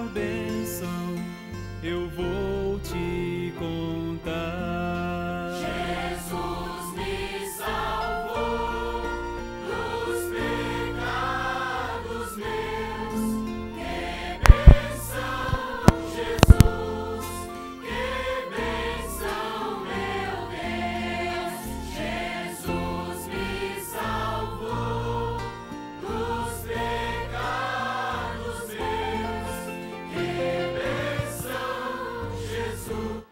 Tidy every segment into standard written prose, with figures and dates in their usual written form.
bênção eu vou te contar. Jesus me salvou dos pecados meus. Que bênção, Jesus, que bênção, meu Deus. Jesus me salvou dos pecados meus. Que bênção, Jesus.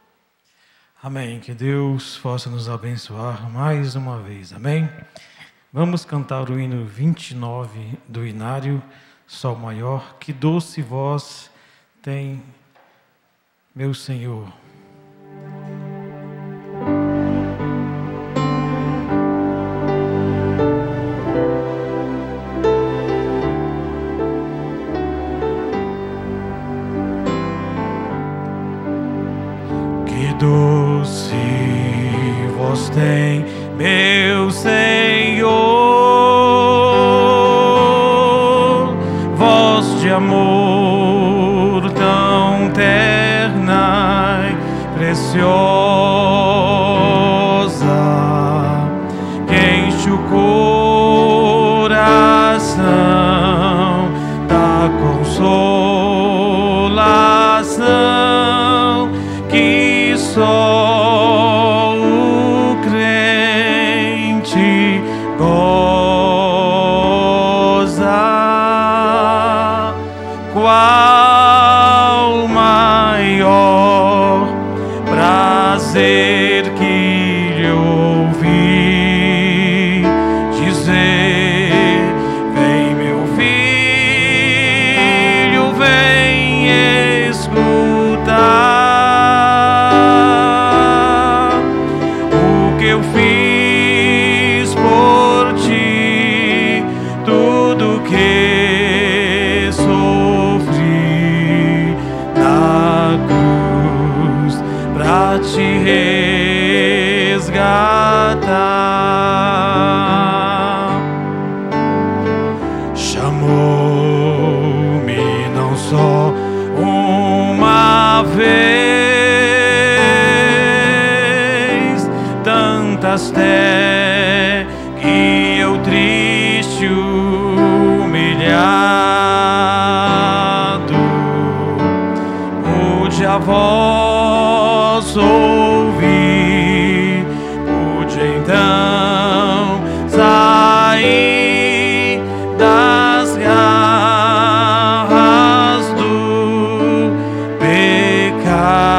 Amém. Que Deus possa nos abençoar mais uma vez. Amém. Vamos cantar o hino 29 do Inário, Sol Maior. Que doce voz tem meu Senhor. Que doce voz tem meu Senhor, voz de amor tão terna e preciosa, que enche o coração da consolação que só o crente goza. Qual maior prazer que lhe ouvi dizer: vem meu filho, vem escutar o que eu fiz por ti, tudo que sofri na cruz pra te resgatar. Chamou-me não só uma vez, tantas até que eu triste, humilhado, pude a voz ouvir, pude então sair das garras do pecado.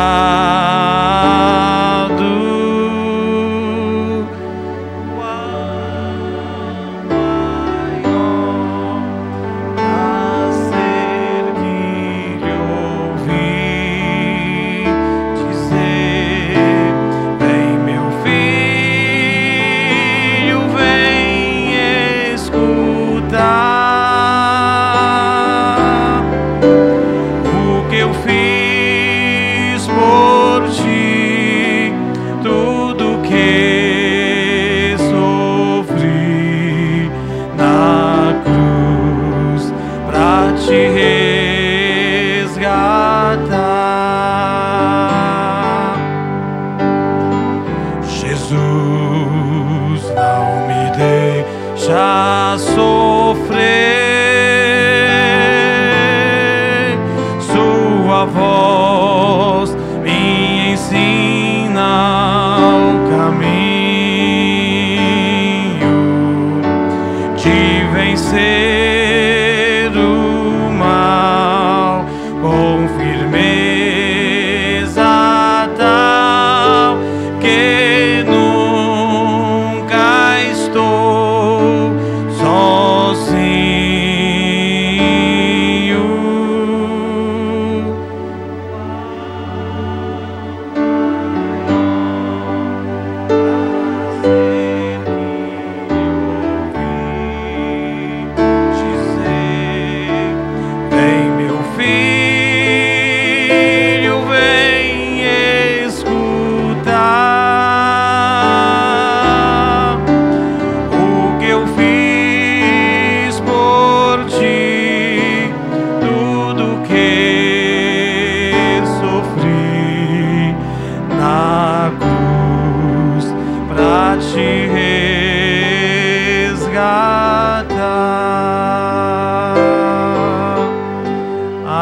Sofrer, sua voz me ensina o caminho de vencer o mal com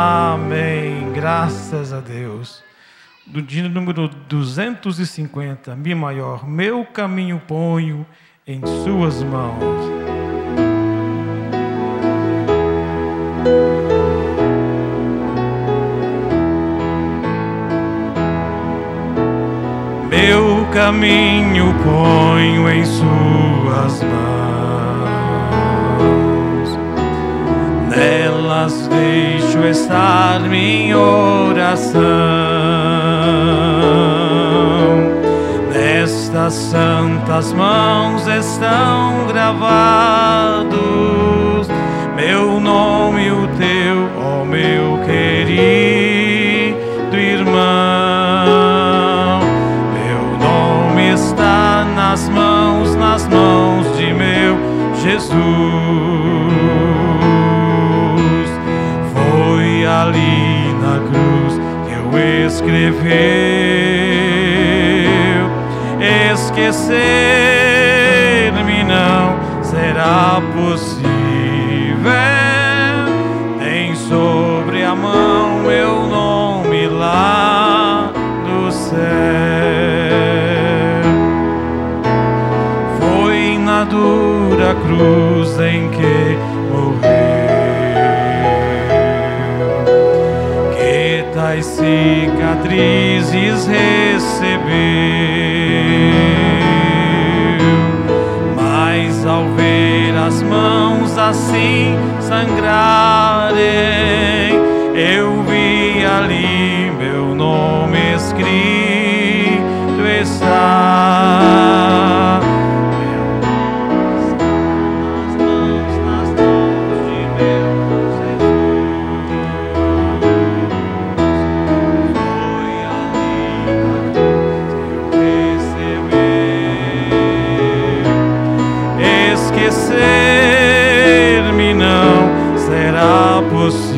Amém. Graças a Deus. Do dia número 250, Mi maior. Meu caminho ponho em suas mãos. Meu caminho ponho em suas mãos, nelas deixo estar minha oração. Nestas santas mãos estão gravados meu nome e o teu, ó meu querido irmão. Meu nome está nas mãos de meu Jesus. Foi ali na cruz que eu escreveu. Esquecer-me não será possível. Tem sobre a mão meu nome lá do céu. Foi na dura cruz em que morreu que tais cicatrizes recebeu. Mas ao ver as mãos assim sangrarem, eu vi ali meu nome escrito está. Meu nome está nas mãos de meu Jesus. Foi ali na cruz que eu recebi. Esquecer-me não será possível.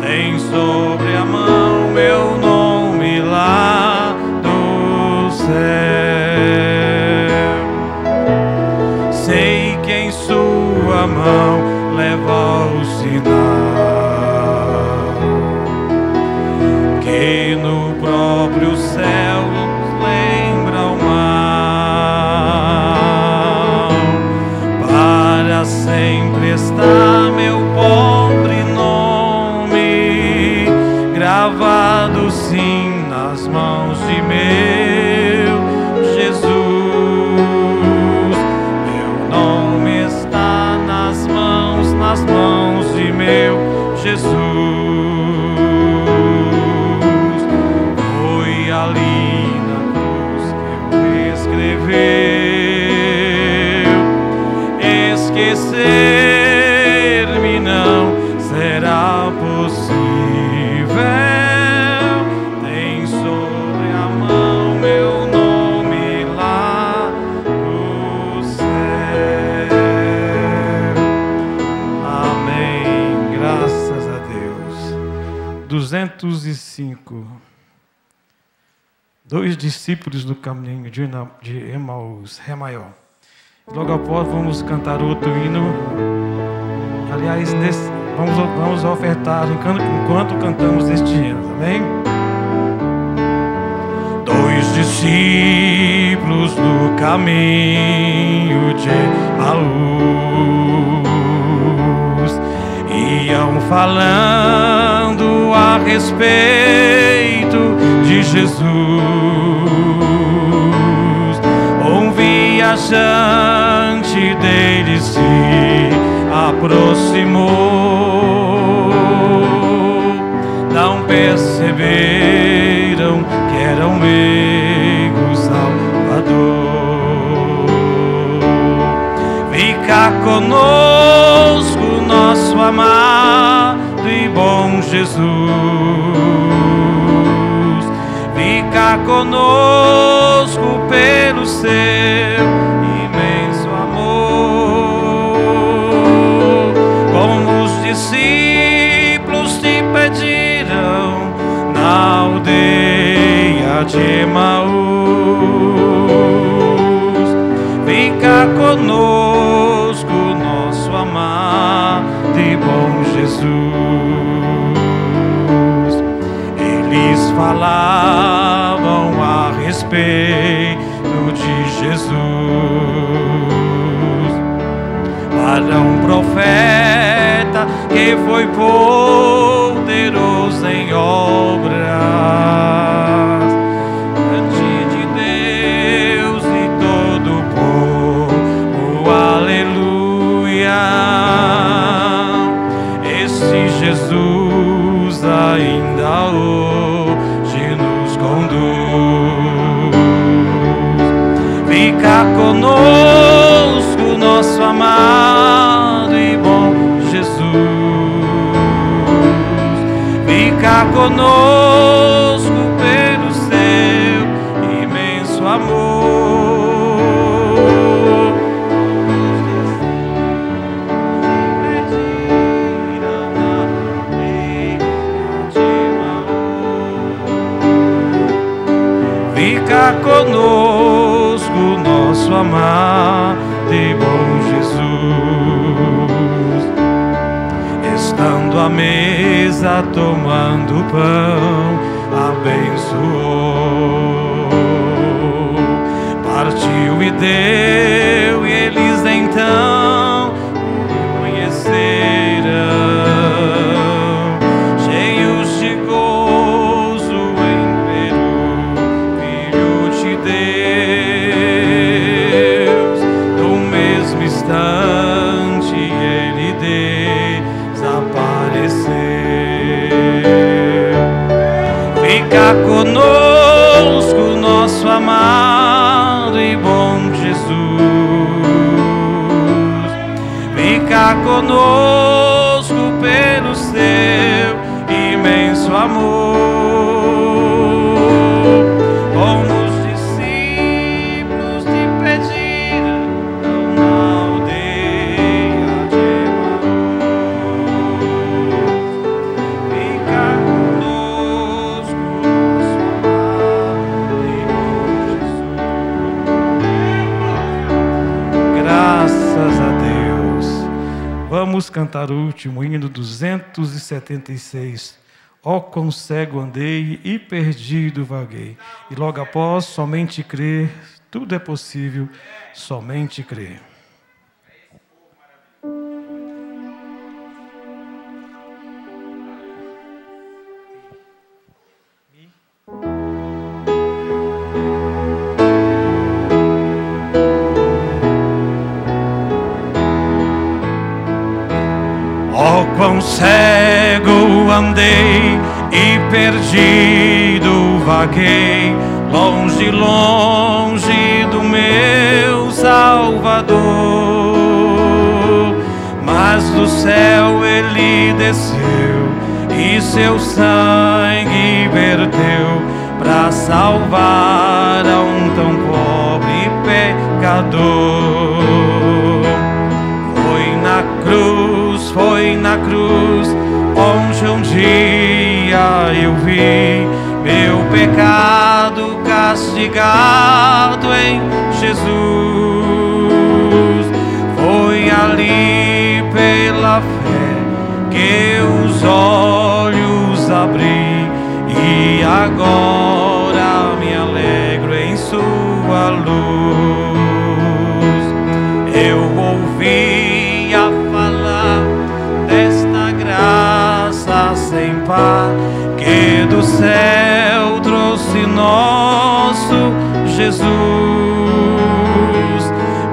Tem sobre a mão meu nome lá do céu. Sei que em sua mão leva o sinal que no próprio céu nos lembra o mal. Para sempre está meu pobre nome gravado sim nas mãos de meu Jesus. Meu nome está nas mãos de meu Jesus. Foi ali na cruz que eu escreveu. Esquecer-me não será possível. Tem sobre a mão meu nome lá no céu. Amém. Graças a Deus. 205. Dois discípulos do caminho de Emaús, Ré maior. Logo após vamos cantar outro hino. Aliás, vamos ofertar enquanto cantamos este hino, amém? Dois discípulos do caminho de Emaús iam falando a respeito de Jesus. Um viajante dele se aproximou. Não perceberam que era o meio Salvador. Fica conosco, nosso amado e bom Jesus. Fica conosco pelo seu imenso amor. Como os discípulos te pediram na aldeia de Emaús. Fica conosco, nosso amado e bom Jesus. Jesus. Eles falavam a respeito de Jesus. Para um profeta que foi poderoso em obras, diante de Deus e todo o povo, aleluia. Esse Jesus ainda hoje nos conduz. Fica conosco, nosso amado e bom Jesus. Fica conosco pelo seu imenso amor. Fica conosco, nosso amado e bom Jesus. Estando à mesa, tomando pão, abençoou, partiu e deu, e eles então o conheceram, cheios de gozo em ver o Filho de Deus. No mesmo instante ele desapareceu. Fica conosco, nosso amado e bom Jesus. Fica conosco pelo seu imenso amor. Como os discípulos te pediram na aldeia de Emaús. Fica conosco, nosso amado e bom Jesus. Graças a Deus. Vamos cantar o último hino 276. Ó quão cego andei e perdido vaguei. E logo após, somente crer, tudo é possível, somente crer. Ó quão cego andei e perdido vaguei, longe, longe do meu Salvador. Mas do céu ele desceu e seu sangue verteu para salvar a um tão pobre pecador. Foi na cruz onde um dia eu vi meu pecado castigado em Jesus. Foi ali pela fé que os olhos abri e agora me alegro em sua luz. Eu ouvia falar desta graça sem par que do céu trouxe nosso Jesus.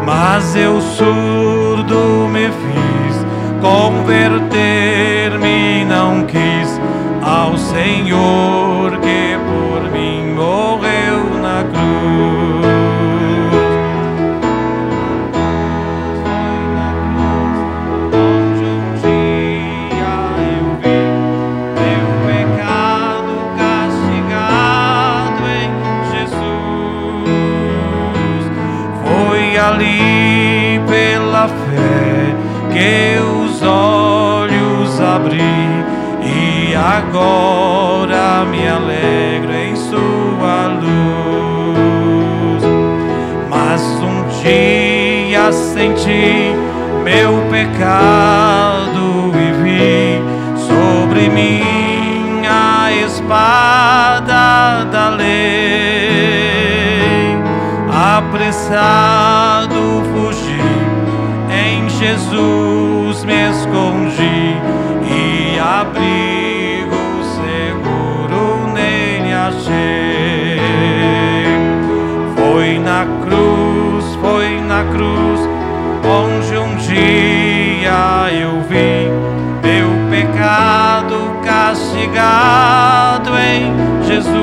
Mas eu surdo me fiz, converter-me não quis ao Senhor que por mim morreu na cruz. Ali pela fé que os olhos abri e agora me alegro em sua luz. Mas um dia senti meu pecado e vi espada da lei. Apressado fugi, em Jesus me escondi, e abrigo seguro nele achei. Foi na cruz, onde um dia eu vi meu pecado castigado em Jesus.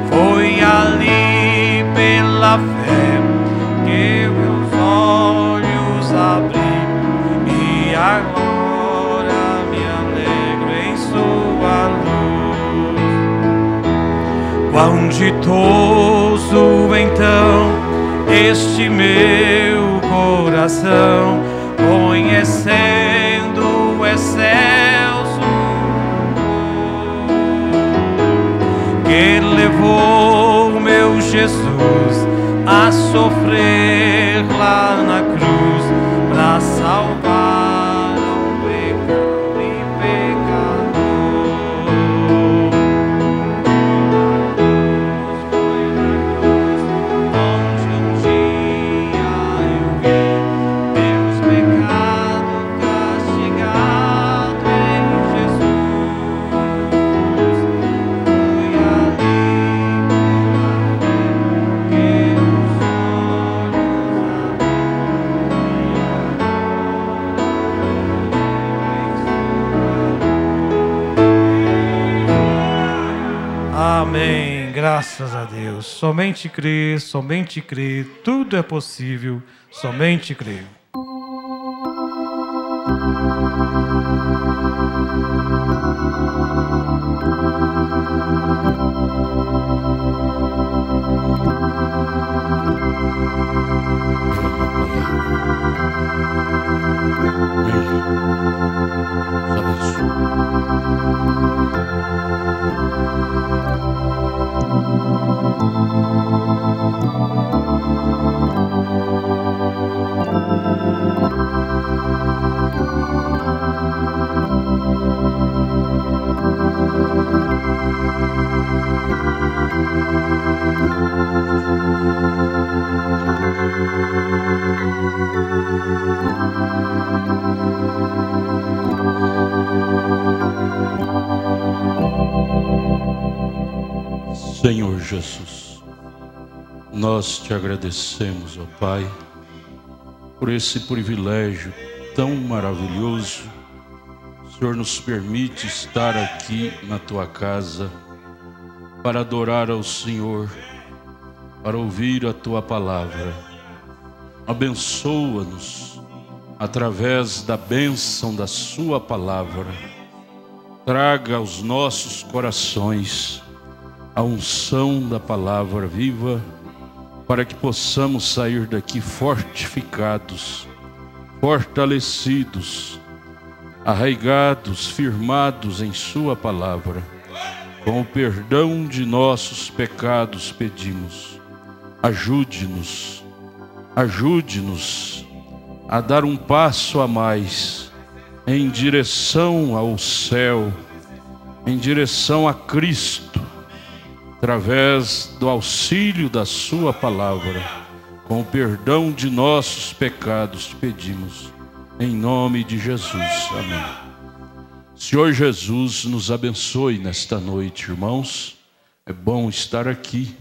Foi ali pela fé que meus olhos abri, e agora me alegro em sua luz. Quão ditoso então este meu coração, conhecendo o excelso que levou meu Jesus a sofrer lá na cruz, para salvar um pecado e pecador. Foi na cruz, onde um dia eu vi meus pecados castigados em Jesus. Foi ali que os Amém, graças a Deus. Somente crer, tudo é possível, somente crer. Senhor Jesus, nós te agradecemos, ó Pai, por esse privilégio tão maravilhoso. O Senhor nos permite estar aqui na tua casa para adorar ao Senhor, para ouvir a tua palavra. Abençoa-nos através da bênção da sua palavra. Traga aos nossos corações a unção da palavra viva, para que possamos sair daqui fortificados, fortalecidos, arraigados, firmados em sua palavra. Com o perdão de nossos pecados pedimos. Ajude-nos a dar um passo a mais em direção ao céu, em direção a Cristo, através do auxílio da sua palavra. Com o perdão de nossos pecados te pedimos, em nome de Jesus. Amém. Senhor Jesus, nos abençoe nesta noite, irmãos. É bom estar aqui,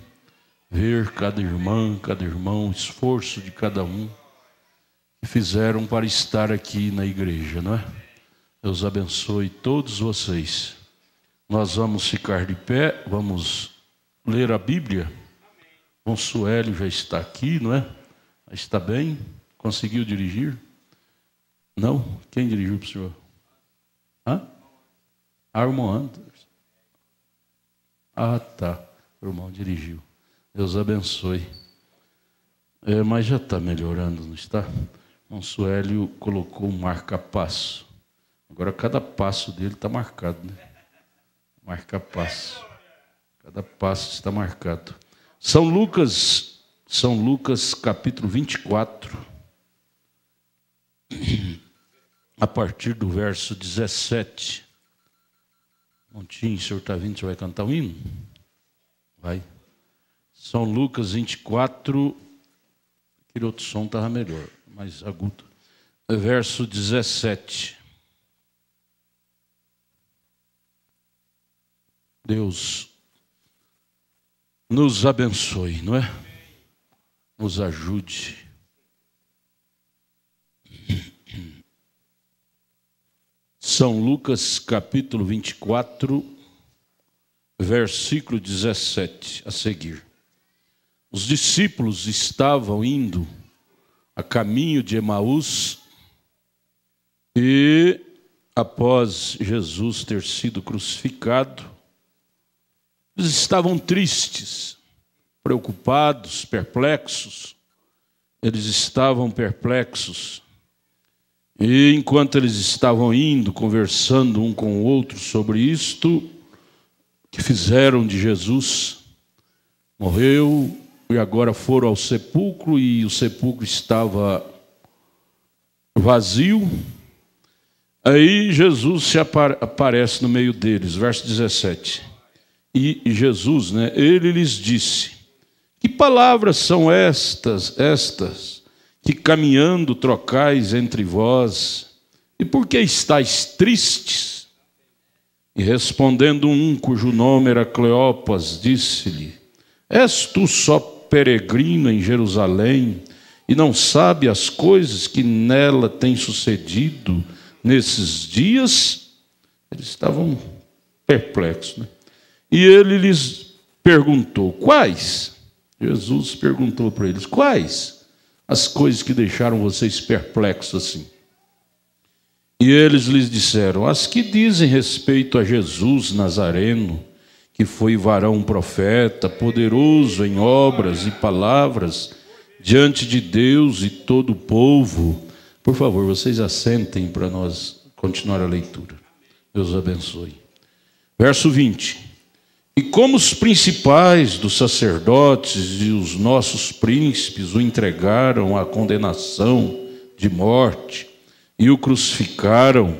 ver cada irmã, cada irmão, o esforço de cada um que fizeram para estar aqui na igreja, não é? Deus abençoe todos vocês. Nós vamos ficar de pé, vamos ler a Bíblia. Consuelo já está aqui, não é? Está bem? Conseguiu dirigir? Não? Quem dirigiu para o senhor? Hã? Armon Anders. Ah, tá. O irmão dirigiu. Deus abençoe. Mas já está melhorando, não está? Consuelo colocou um marca-passo. Agora cada passo dele está marcado, né? Marca-passo. Cada passo está marcado. São Lucas capítulo 24, a partir do verso 17. Montinho, o senhor está vindo, o senhor vai cantar o hino? Vai. São Lucas 24, aquele outro som estava melhor, mais agudo. Verso 17. Deus nos abençoe, não é? Nos ajude. São Lucas capítulo 24, versículo 17, a seguir. Os discípulos estavam indo a caminho de Emaús e, após Jesus ter sido crucificado, eles estavam tristes, preocupados, perplexos. Eles estavam perplexos. E enquanto eles estavam indo, conversando um com o outro sobre isto, que fizeram de Jesus, morreu, e agora foram ao sepulcro, e o sepulcro estava vazio. Aí Jesus se aparece no meio deles, verso 17. E Jesus, ele lhes disse: que palavras são estas que caminhando trocais entre vós? E por que estáis tristes? E respondendo um, cujo nome era Cleopas, disse-lhe: és tu só peregrino em Jerusalém e não sabe as coisas que nela têm sucedido nesses dias? Eles estavam perplexos, E ele lhes perguntou: quais? Jesus perguntou para eles: quais as coisas que deixaram vocês perplexos assim? E eles lhes disseram: as que dizem respeito a Jesus Nazareno, que foi varão profeta, poderoso em obras e palavras diante de Deus e todo o povo. Por favor, vocês assentem para nós continuar a leitura. Deus abençoe. Verso 20. E como os principais dos sacerdotes e os nossos príncipes o entregaram à condenação de morte e o crucificaram,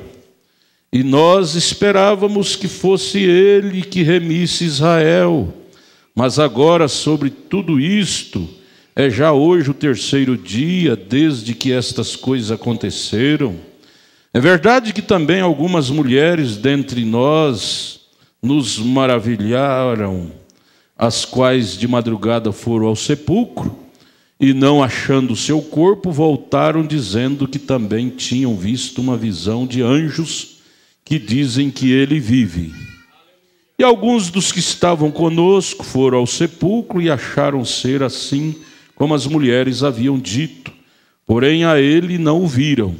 e nós esperávamos que fosse ele que remisse Israel. Mas agora, sobre tudo isto, é já hoje o terceiro dia desde que estas coisas aconteceram. É verdade que também algumas mulheres dentre nós nos maravilharam, as quais de madrugada foram ao sepulcro, e não achando o seu corpo, voltaram dizendo que também tinham visto uma visão de anjos que dizem que ele vive. E alguns dos que estavam conosco foram ao sepulcro e acharam ser assim como as mulheres haviam dito, porém a ele não o viram.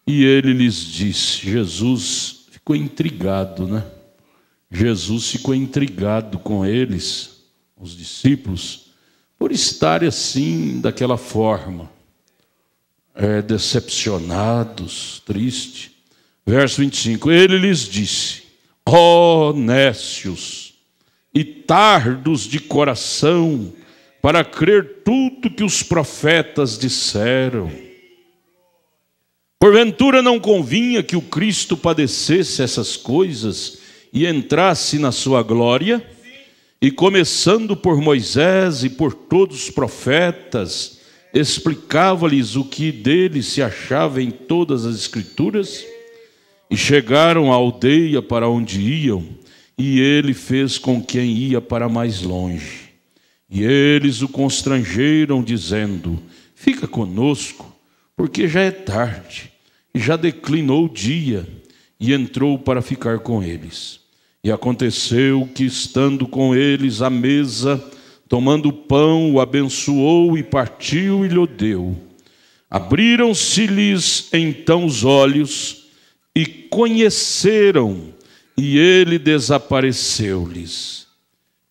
E ele lhes disse, Jesus ficou intrigado, Jesus ficou intrigado com eles, os discípulos, por estarem assim, daquela forma, decepcionados, tristes. Verso 25, ele lhes disse: ó nécios e tardos de coração, para crer tudo que os profetas disseram. Porventura não convinha que o Cristo padecesse essas coisas e entrasse na sua glória? E começando por Moisés e por todos os profetas, explicava-lhes o que dele se achava em todas as Escrituras. E chegaram à aldeia para onde iam, e ele fez com quem ia para mais longe. E eles o constrangeram, dizendo: fica conosco, porque já é tarde, e já declinou o dia. E entrou para ficar com eles. E aconteceu que, estando com eles à mesa, tomando o pão, o abençoou e partiu e lhe deu. Abriram-se-lhes então os olhos, e conheceram, e ele desapareceu-lhes.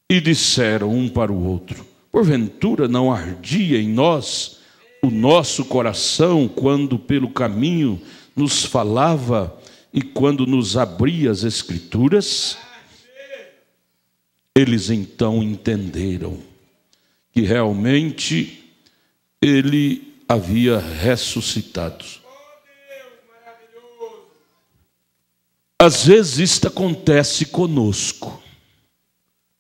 E disseram um para o outro: porventura não ardia em nós o nosso coração, quando pelo caminho nos falava e quando nos abria as Escrituras? Eles então entenderam que realmente ele havia ressuscitado. Às vezes isto acontece conosco.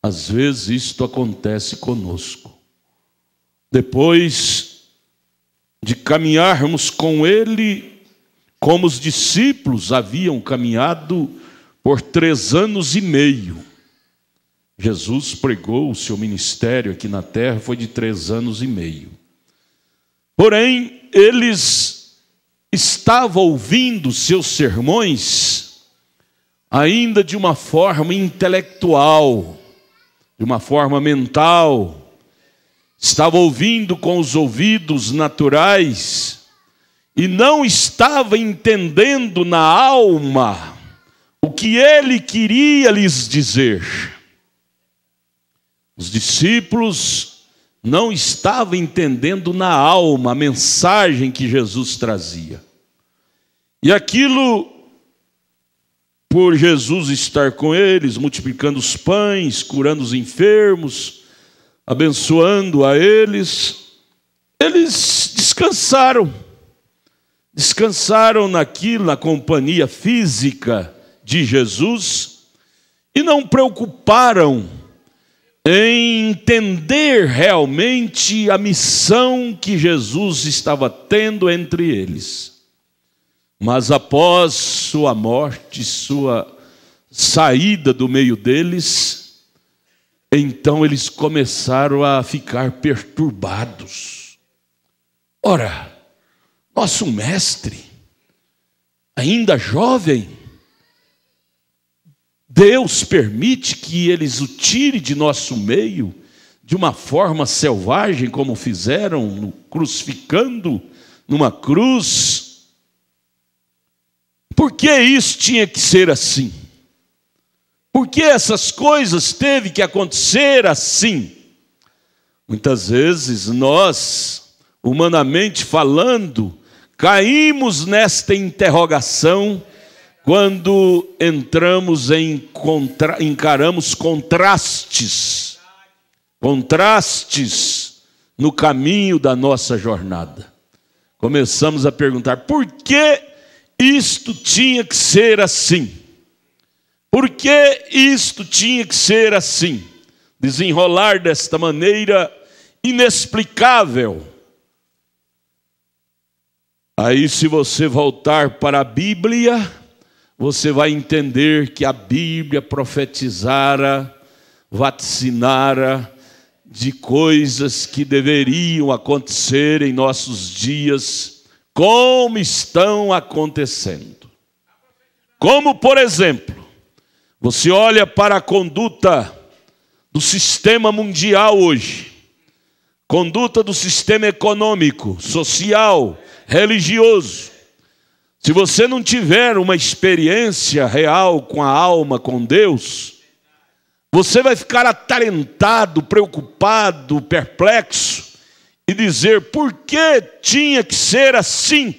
Às vezes isto acontece conosco. Depois de caminharmos com Ele, como os discípulos haviam caminhado por 3 anos e meio. Jesus pregou o seu ministério aqui na terra, foi de 3 anos e meio. Porém, eles estavam ouvindo seus sermões ainda de uma forma intelectual, de uma forma mental. Estava ouvindo com os ouvidos naturais e não estava entendendo na alma o que ele queria lhes dizer. Os discípulos não estavam entendendo na alma a mensagem que Jesus trazia. E aquilo, por Jesus estar com eles, multiplicando os pães, curando os enfermos, abençoando a eles, eles descansaram. Descansaram naquilo, na companhia física de Jesus, e não preocuparam em entender realmente a missão que Jesus estava tendo entre eles. Mas após sua morte, sua saída do meio deles, então eles começaram a ficar perturbados. Ora, nosso mestre, ainda jovem, Deus permite que eles o tire de nosso meio de uma forma selvagem, como fizeram, crucificando numa cruz. Por que isso tinha que ser assim? Por que essas coisas teve que acontecer assim? Muitas vezes nós, humanamente falando, caímos nesta interrogação quando encaramos contrastes no caminho da nossa jornada. Começamos a perguntar, por que isto tinha que ser assim? Por que isto tinha que ser assim? Desenrolar desta maneira inexplicável. Aí, se você voltar para a Bíblia, você vai entender que a Bíblia profetizara, vaticinara de coisas que deveriam acontecer em nossos dias, como estão acontecendo. Como, por exemplo, você olha para a conduta do sistema mundial hoje, conduta do sistema econômico, social, religioso. Se você não tiver uma experiência real com a alma, com Deus, você vai ficar atarentado, preocupado, perplexo e dizer, por que tinha que ser assim?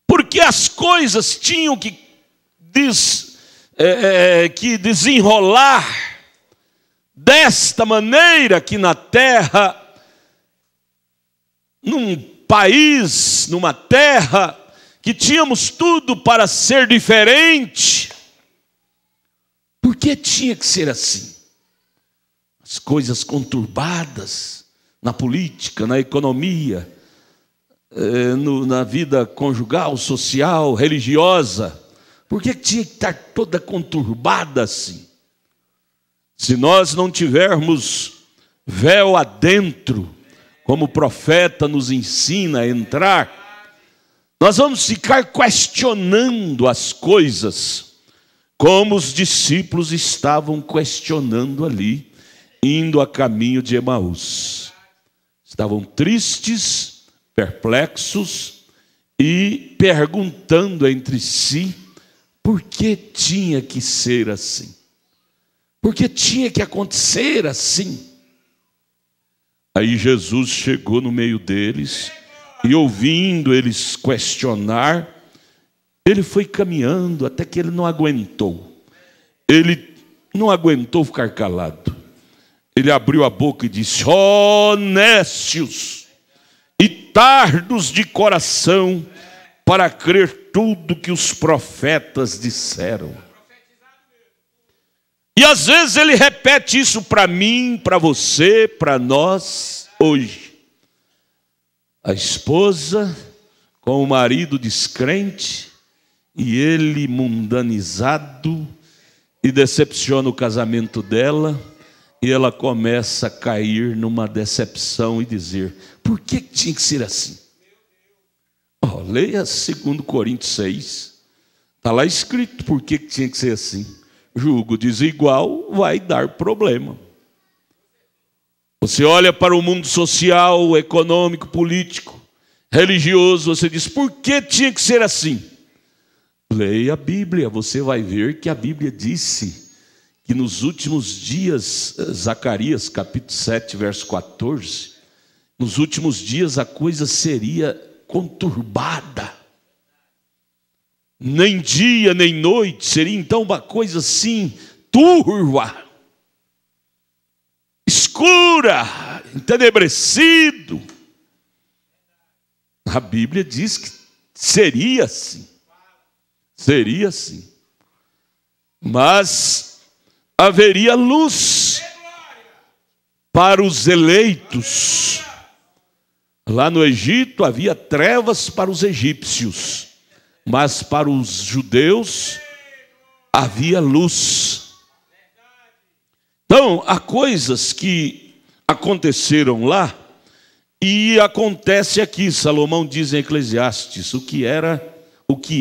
Por que as coisas tinham que desenrolar desta maneira aqui na terra, num país, numa terra que tínhamos tudo para ser diferente? Por que tinha que ser assim? As coisas conturbadas na política, na economia, na vida conjugal, social, religiosa. Por que tinha que estar toda conturbada assim? Se nós não tivermos véu adentro, como o profeta nos ensina a entrar, nós vamos ficar questionando as coisas, como os discípulos estavam questionando ali, indo a caminho de Emaús. Estavam tristes, perplexos e perguntando entre si, por que tinha que ser assim? Por que tinha que acontecer assim? Aí Jesus chegou no meio deles e, ouvindo eles questionar, ele foi caminhando até que ele não aguentou. Ele não aguentou ficar calado. Ele abriu a boca e disse, ó nécios e tardos de coração, para crer tudo que os profetas disseram. E às vezes ele repete isso para mim, para você, para nós hoje. A esposa com o marido descrente e ele mundanizado, e decepciona o casamento dela, e ela começa a cair numa decepção e dizer: por que tinha que ser assim? Leia 2 Coríntios 6, está lá escrito por que tinha que ser assim. Julgo desigual vai dar problema. Você olha para o mundo social, econômico, político, religioso, você diz: por que tinha que ser assim? Leia a Bíblia, você vai ver que a Bíblia disse que nos últimos dias, Zacarias capítulo 7, verso 14, nos últimos dias a coisa seria conturbada. Nem dia, nem noite, seria então uma coisa assim, turva, escura, entenebrecido. A Bíblia diz que seria assim. Seria assim. Mas haveria luz para os eleitos. Lá no Egito havia trevas para os egípcios, mas para os judeus havia luz. Então, há coisas que aconteceram lá e acontece aqui. Salomão diz em Eclesiastes: o que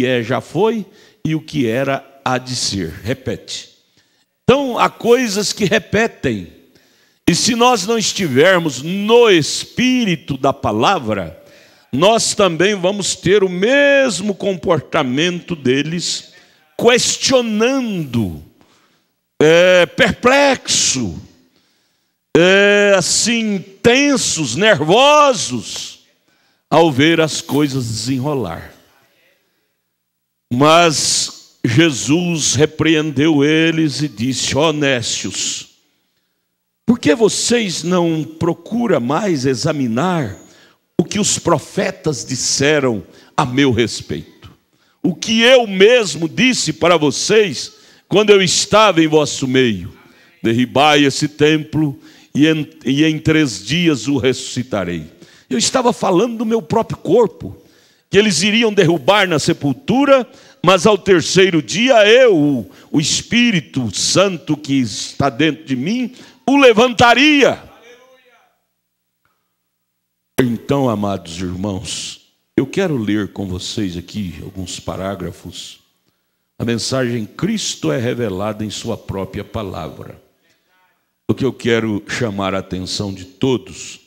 é já foi, e o que era há de ser. Repete. Então, há coisas que repetem. E se nós não estivermos no espírito da palavra, nós também vamos ter o mesmo comportamento deles, questionando, perplexo, assim, tensos, nervosos, ao ver as coisas desenrolar. Mas Jesus repreendeu eles e disse: ó nécios, por que vocês não procuram mais examinar o que os profetas disseram a meu respeito? O que eu mesmo disse para vocês quando eu estava em vosso meio: derribai esse templo e em 3 dias o ressuscitarei. Eu estava falando do meu próprio corpo, que eles iriam derrubar na sepultura, mas ao 3º dia eu, o Espírito Santo que está dentro de mim, o levantaria. Então, amados irmãos, eu quero ler com vocês aqui alguns parágrafos. A mensagem Cristo é revelada em sua própria palavra. O que eu quero chamar a atenção de todos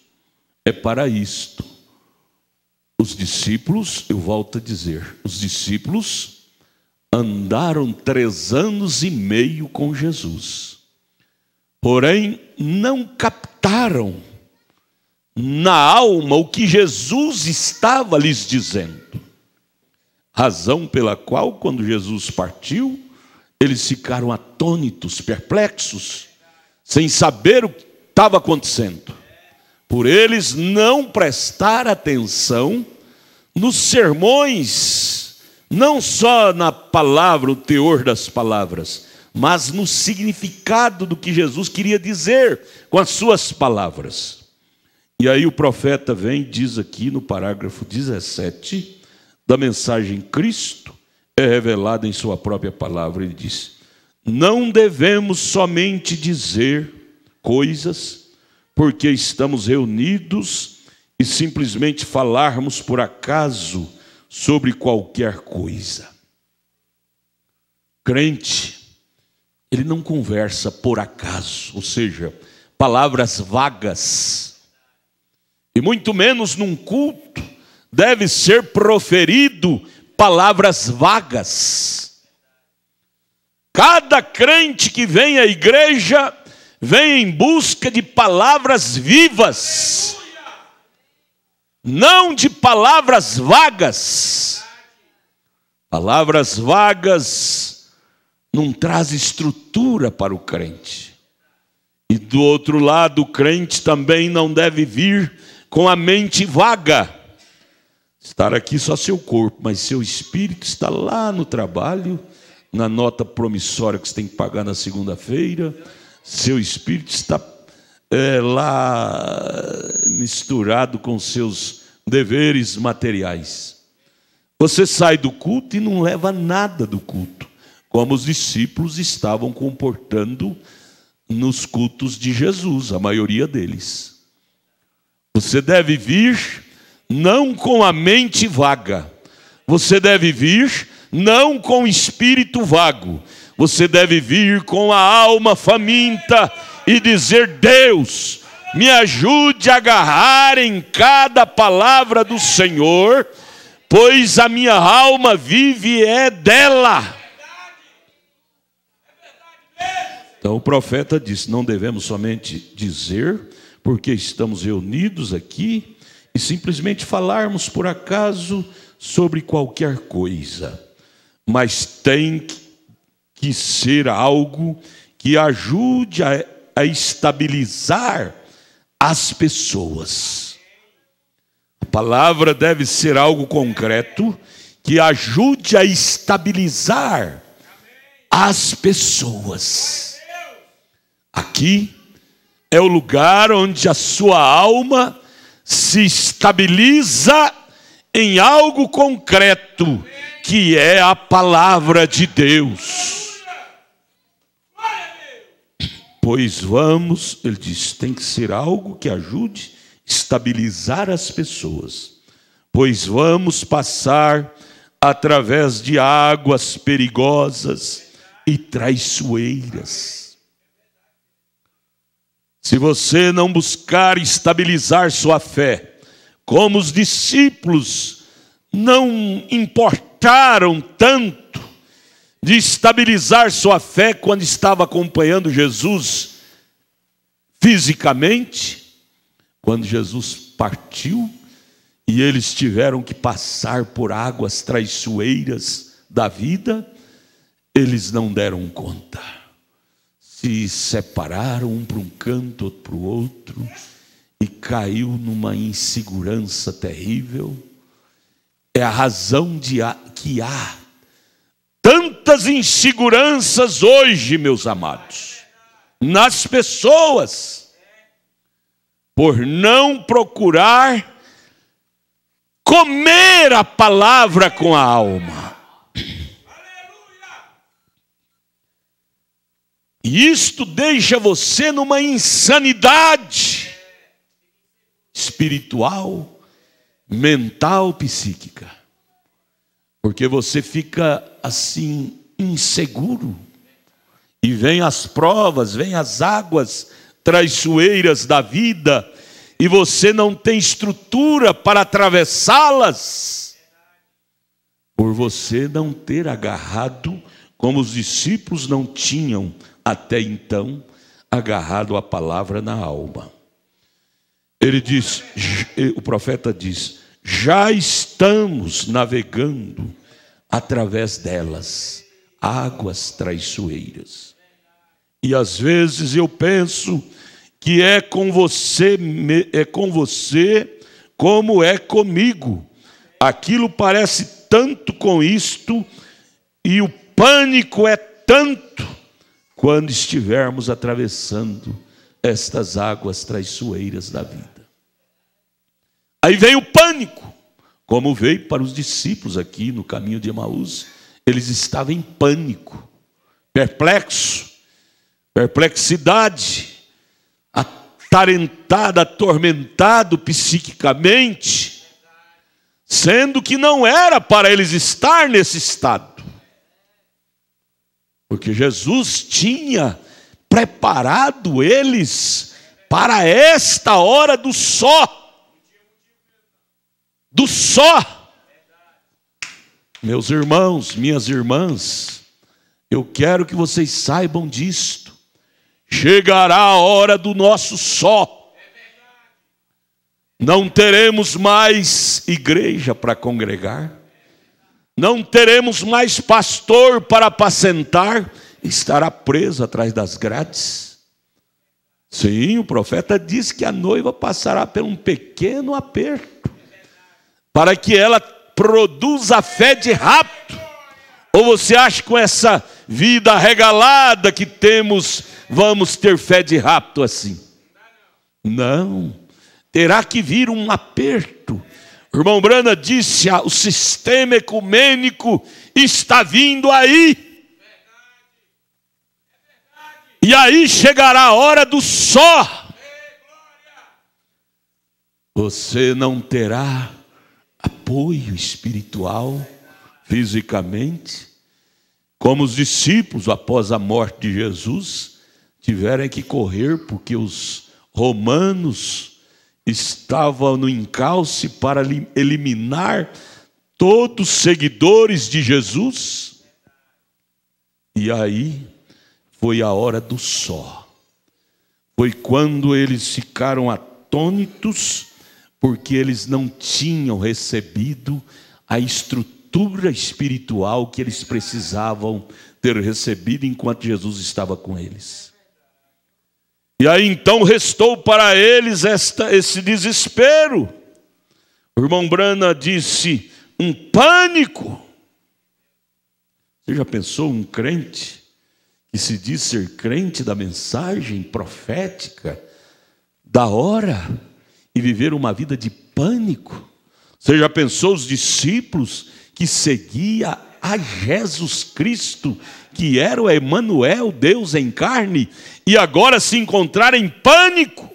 é para isto. Os discípulos, eu volto a dizer, os discípulos andaram 3 anos e meio com Jesus. Porém, não captaram na alma o que Jesus estava lhes dizendo. Razão pela qual, quando Jesus partiu, eles ficaram atônitos, perplexos, sem saber o que estava acontecendo. Por eles não prestar atenção nos sermões, não só na palavra, o teor das palavras, mas no significado do que Jesus queria dizer com as suas palavras. E aí o profeta vem e diz aqui no parágrafo 17 da mensagem Cristo é revelada em sua própria palavra. Ele diz: não devemos somente dizer coisas porque estamos reunidos e simplesmente falarmos por acaso sobre qualquer coisa. Crente, ele não conversa por acaso, ou seja, palavras vagas. E muito menos num culto deve ser proferido palavras vagas. Cada crente que vem à igreja vem em busca de palavras vivas, não de palavras vagas. Palavras vagas não traz estrutura para o crente. E do outro lado, o crente também não deve vir com a mente vaga. Estar aqui só seu corpo, mas seu espírito está lá no trabalho, na nota promissória que você tem que pagar na segunda-feira. Seu espírito está lá misturado com seus deveres materiais. Você sai do culto e não leva nada do culto, como os discípulos estavam comportando nos cultos de Jesus, a maioria deles. Você deve vir não com a mente vaga, você deve vir não com espírito vago, você deve vir com a alma faminta e dizer: Deus, me ajude a agarrar em cada palavra do Senhor, pois a minha alma vive é dela. Então o profeta disse: não devemos somente dizer, porque estamos reunidos aqui, e simplesmente falarmos por acaso sobre qualquer coisa, mas tem que ser algo que ajude a estabilizar as pessoas. A palavra deve ser algo concreto que ajude a estabilizar as pessoas. Aqui é o lugar onde a sua alma se estabiliza em algo concreto, que é a palavra de Deus. Pois vamos, ele diz, tem que ser algo que ajude a estabilizar as pessoas. Pois vamos passar através de águas perigosas e traiçoeiras. Se você não buscar estabilizar sua fé, como os discípulos não importaram tanto de estabilizar sua fé quando estava acompanhando Jesus fisicamente, quando Jesus partiu e eles tiveram que passar por águas traiçoeiras da vida, eles não deram conta. Se separaram, um para um canto, outro para o outro, e caiu numa insegurança terrível. É a razão que há tantas inseguranças hoje, meus amados, nas pessoas, por não procurar comer a palavra com a alma. E isto deixa você numa insanidade espiritual, mental, psíquica. Porque você fica assim inseguro. E vem as provas, vem as águas traiçoeiras da vida, e você não tem estrutura para atravessá-las, por você não ter agarrado, como os discípulos não tinham até então, agarrado a palavra na alma. Ele diz, o profeta diz: já estamos navegando através delas, águas traiçoeiras. E às vezes eu penso que é com você como é comigo. Aquilo parece tanto com isto, e o pânico é tanto quando estivermos atravessando estas águas traiçoeiras da vida. Aí vem o pânico, como veio para os discípulos aqui no caminho de Emaús. Eles estavam em pânico, perplexidade, atarentado, atormentado psiquicamente, sendo que não era para eles estar nesse estado. Porque Jesus tinha preparado eles para esta hora do só. Do só. Meus irmãos, minhas irmãs, eu quero que vocês saibam disto. Chegará a hora do nosso só. Não teremos mais igreja para congregar. Não teremos mais pastor para apacentar, estará preso atrás das grades. Sim, o profeta diz que a noiva passará por um pequeno aperto. para que ela produza a fé de rapto. Ou você acha que com essa vida regalada que temos, vamos ter fé de rapto assim? Não, terá que vir um aperto. O irmão Brana disse, o sistema ecumênico está vindo aí. E aí chegará a hora do só. Você não terá apoio espiritual, fisicamente, como os discípulos após a morte de Jesus tiveram que correr porque os romanos estavam no encalce para eliminar todos os seguidores de Jesus. E aí foi a hora do só. Foi quando eles ficaram atônitos, porque eles não tinham recebido a estrutura espiritual que eles precisavam ter recebido enquanto Jesus estava com eles. E aí então restou para eles esse desespero. O irmão Brana disse, um pânico. Você já pensou um crente que se diz ser crente da mensagem profética da hora e viver uma vida de pânico? Você já pensou os discípulos que seguiam a Jesus Cristo, que era o Emanuel, Deus em carne, e agora se encontraram em pânico?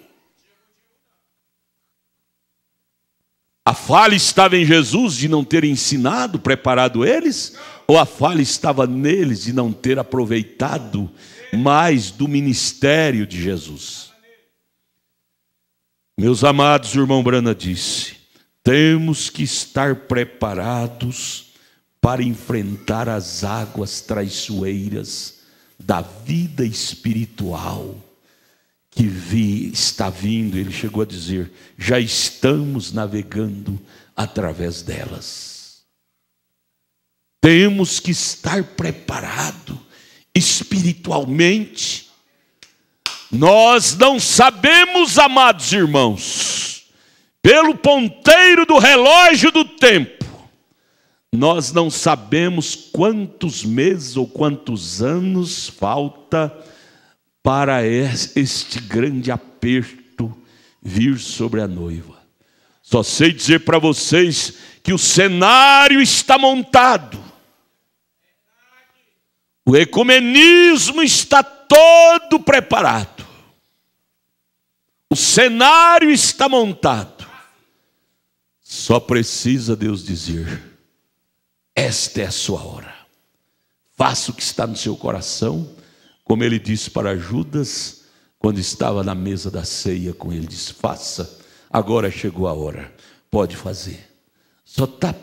A falha estava em Jesus de não ter ensinado, preparado eles? Ou a falha estava neles de não ter aproveitado mais do ministério de Jesus? Meus amados, o irmão Brana disse, temos que estar preparados para enfrentar as águas traiçoeiras da vida espiritual que está vindo. Ele chegou a dizer, já estamos navegando através delas. Temos que estar preparados espiritualmente. Nós não sabemos, amados irmãos, pelo ponteiro do relógio do tempo, nós não sabemos quantos meses ou quantos anos falta para este grande aperto vir sobre a noiva. Só sei dizer para vocês que o cenário está montado. O ecumenismo está todo preparado. O cenário está montado. Só precisa Deus dizer, esta é a sua hora. Faça o que está no seu coração, como ele disse para Judas, quando estava na mesa da ceia com ele, disse, faça, agora chegou a hora, pode fazer. Só está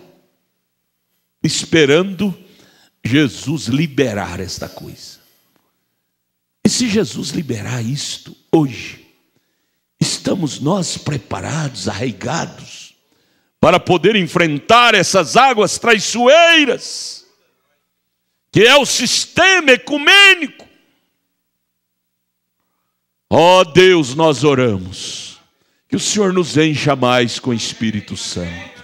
esperando Jesus liberar esta coisa. E se Jesus liberar isto hoje, estamos nós preparados, arraigados, para poder enfrentar essas águas traiçoeiras, que é o sistema ecumênico. Ó Deus, nós oramos, que o Senhor nos encha mais com o Espírito Santo.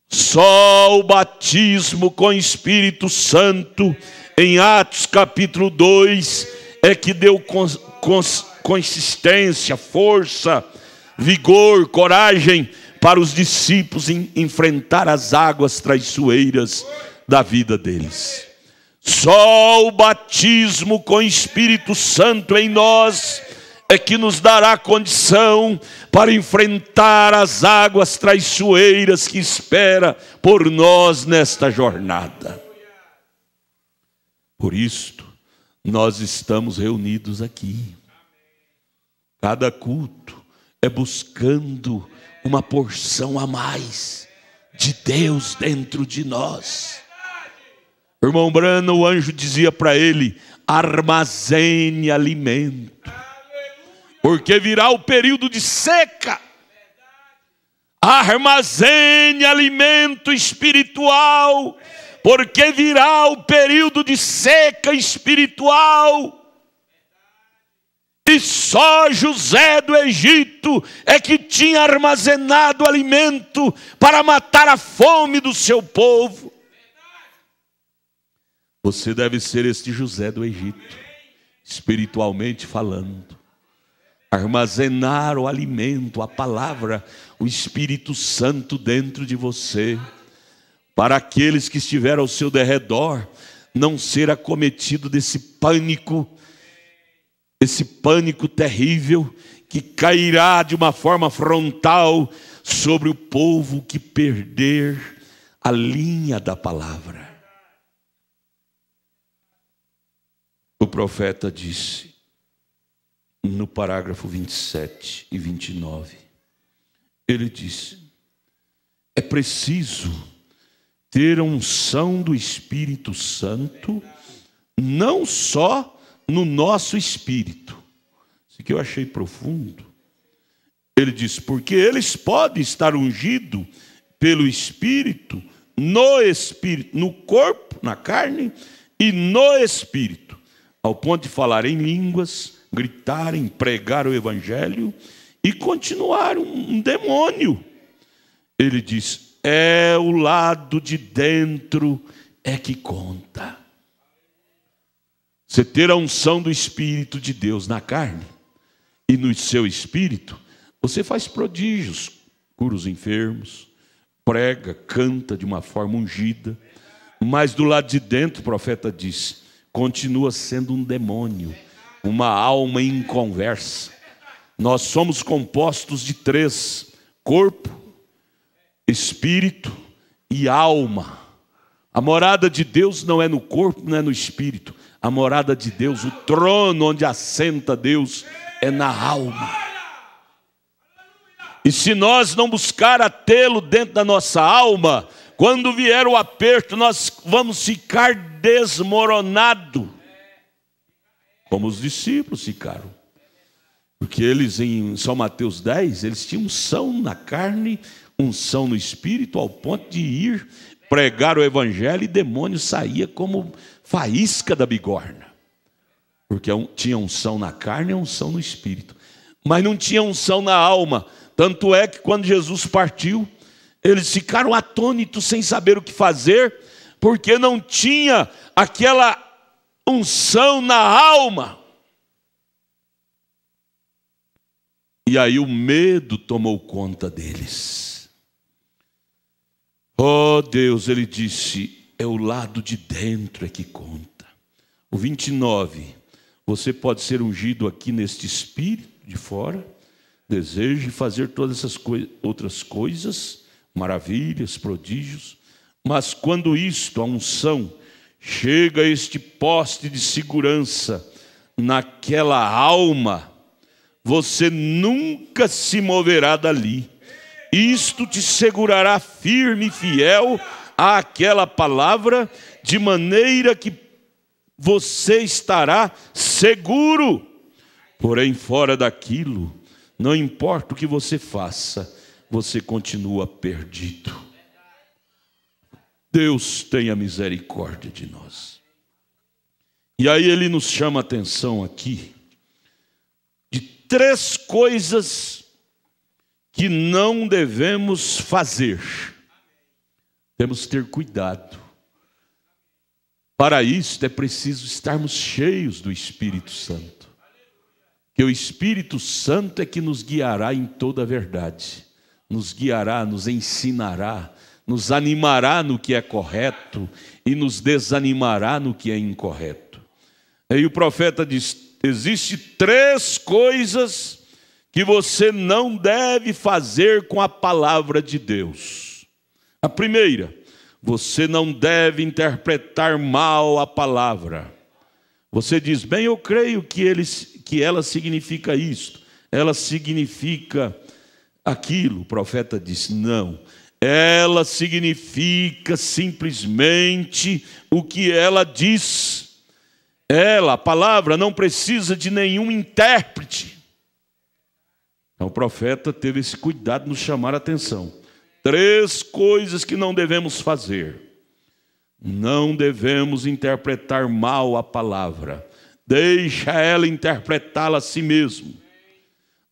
Só o batismo com o Espírito Santo, em Atos capítulo 2, é que deu consistência, força, vigor, coragem para os discípulos enfrentar as águas traiçoeiras da vida deles. Só o batismo com o Espírito Santo em nós é que nos dará condição para enfrentar as águas traiçoeiras que espera por nós nesta jornada. Por isto, nós estamos reunidos aqui. Cada culto é buscando uma porção a mais de Deus dentro de nós. O irmão Brana, o anjo dizia para ele, armazene alimento, porque virá o período de seca. Armazene alimento espiritual, porque virá o período de seca espiritual. E só José do Egito é que tinha armazenado alimento para matar a fome do seu povo. Você deve ser este José do Egito, espiritualmente falando. Armazenar o alimento, a palavra, o Espírito Santo dentro de você. Para aqueles que estiveram ao seu derredor, não ser acometido desse pânico terrível que cairá de uma forma frontal sobre o povo que perder a linha da palavra. O profeta disse, no parágrafo 27 e 29, ele disse: é preciso ter a unção do Espírito Santo, não só no nosso espírito. Isso que eu achei profundo. Ele diz, porque eles podem estar ungidos pelo Espírito, no corpo, na carne e no Espírito, ao ponto de falar em línguas, gritarem, pregar o Evangelho e continuar um demônio. Ele diz, é o lado de dentro é que conta. Você ter a unção do Espírito de Deus na carne e no seu espírito, você faz prodígios, cura os enfermos, prega, canta de uma forma ungida, mas do lado de dentro, o profeta disse, continua sendo um demônio, uma alma inconversa. Nós somos compostos de 3: corpo, espírito e alma. A morada de Deus não é no corpo, não é no espírito. A morada de Deus, o trono onde assenta Deus, é na alma. E se nós não buscar a tê-lo dentro da nossa alma, quando vier o aperto, nós vamos ficar desmoronados, como os discípulos ficaram. Porque eles, em São Mateus 10, eles tinham unção na carne, unção no espírito, ao ponto de ir pregar o Evangelho e demônio saía como faísca da bigorna. Porque tinha unção na carne e unção no espírito. Mas não tinha unção na alma. Tanto é que quando Jesus partiu, eles ficaram atônitos sem saber o que fazer, porque não tinha aquela unção na alma. E aí o medo tomou conta deles. Oh Deus, ele disse, é o lado de dentro é que conta. O 29, você pode ser ungido aqui neste espírito de fora, deseje fazer todas essas outras coisas, maravilhas, prodígios, mas quando isto, a unção, chega a este poste de segurança naquela alma, você nunca se moverá dali. Isto te segurará firme e fiel àquela palavra, de maneira que você estará seguro. Porém, fora daquilo, não importa o que você faça, você continua perdido. Deus tenha misericórdia de nós. E aí ele nos chama a atenção aqui de 3 coisas que não devemos fazer. Temos que ter cuidado. Para isso é preciso estarmos cheios do Espírito Santo. Que o Espírito Santo é que nos guiará em toda a verdade. Nos guiará, nos ensinará, nos animará no que é correto e nos desanimará no que é incorreto. Aí o profeta diz, existe 3 coisas que você não deve fazer com a palavra de Deus. A primeira, você não deve interpretar mal a palavra. Você diz, bem, eu creio que ela significa isto, ela significa aquilo. O profeta disse, não, ela significa simplesmente o que ela diz. Ela, a palavra, não precisa de nenhum intérprete. Então o profeta teve esse cuidado de nos chamar a atenção. 3 coisas que não devemos fazer. Não devemos interpretar mal a palavra. Deixa ela interpretá-la a si mesmo.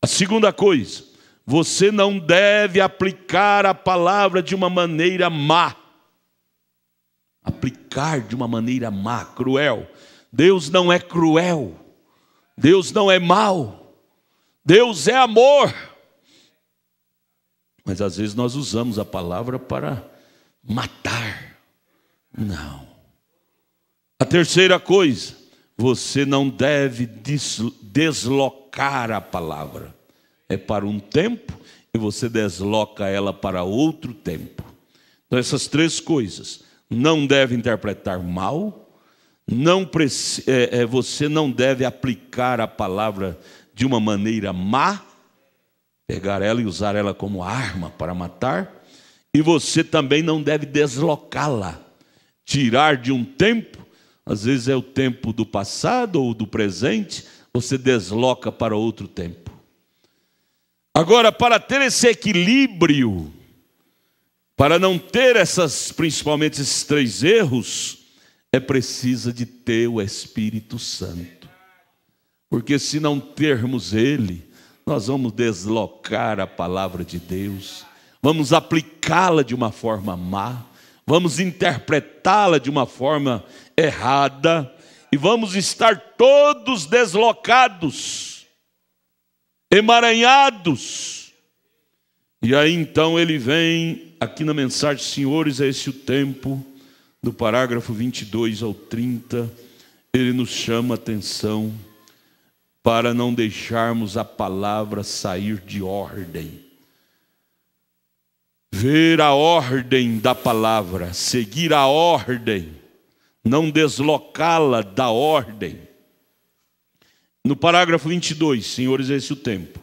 A segunda coisa, você não deve aplicar a palavra de uma maneira má. Aplicar de uma maneira má, cruel. Deus não é cruel. Deus não é mau. Deus é amor. Mas às vezes nós usamos a palavra para matar. Não. A terceira coisa, você não deve deslocar a palavra. É para um tempo e você desloca ela para outro tempo. Então essas três coisas, não deve interpretar mal, você não deve aplicar a palavra de uma maneira má, pegar ela e usar ela como arma para matar, e você também não deve deslocá-la, tirar de um tempo, às vezes é o tempo do passado ou do presente, você desloca para outro tempo. Agora, para ter esse equilíbrio, para não ter principalmente esses três erros, é preciso de ter o Espírito Santo. Porque se não termos Ele, nós vamos deslocar a palavra de Deus, vamos aplicá-la de uma forma má, vamos interpretá-la de uma forma errada, e vamos estar todos deslocados, emaranhados. E aí então ele vem aqui na mensagem: senhores, é esse o tempo, do parágrafo 22 ao 30, ele nos chama a atenção para não deixarmos a palavra sair de ordem. Ver a ordem da palavra, seguir a ordem, não deslocá-la da ordem. No parágrafo 22, senhores, esse é o tempo.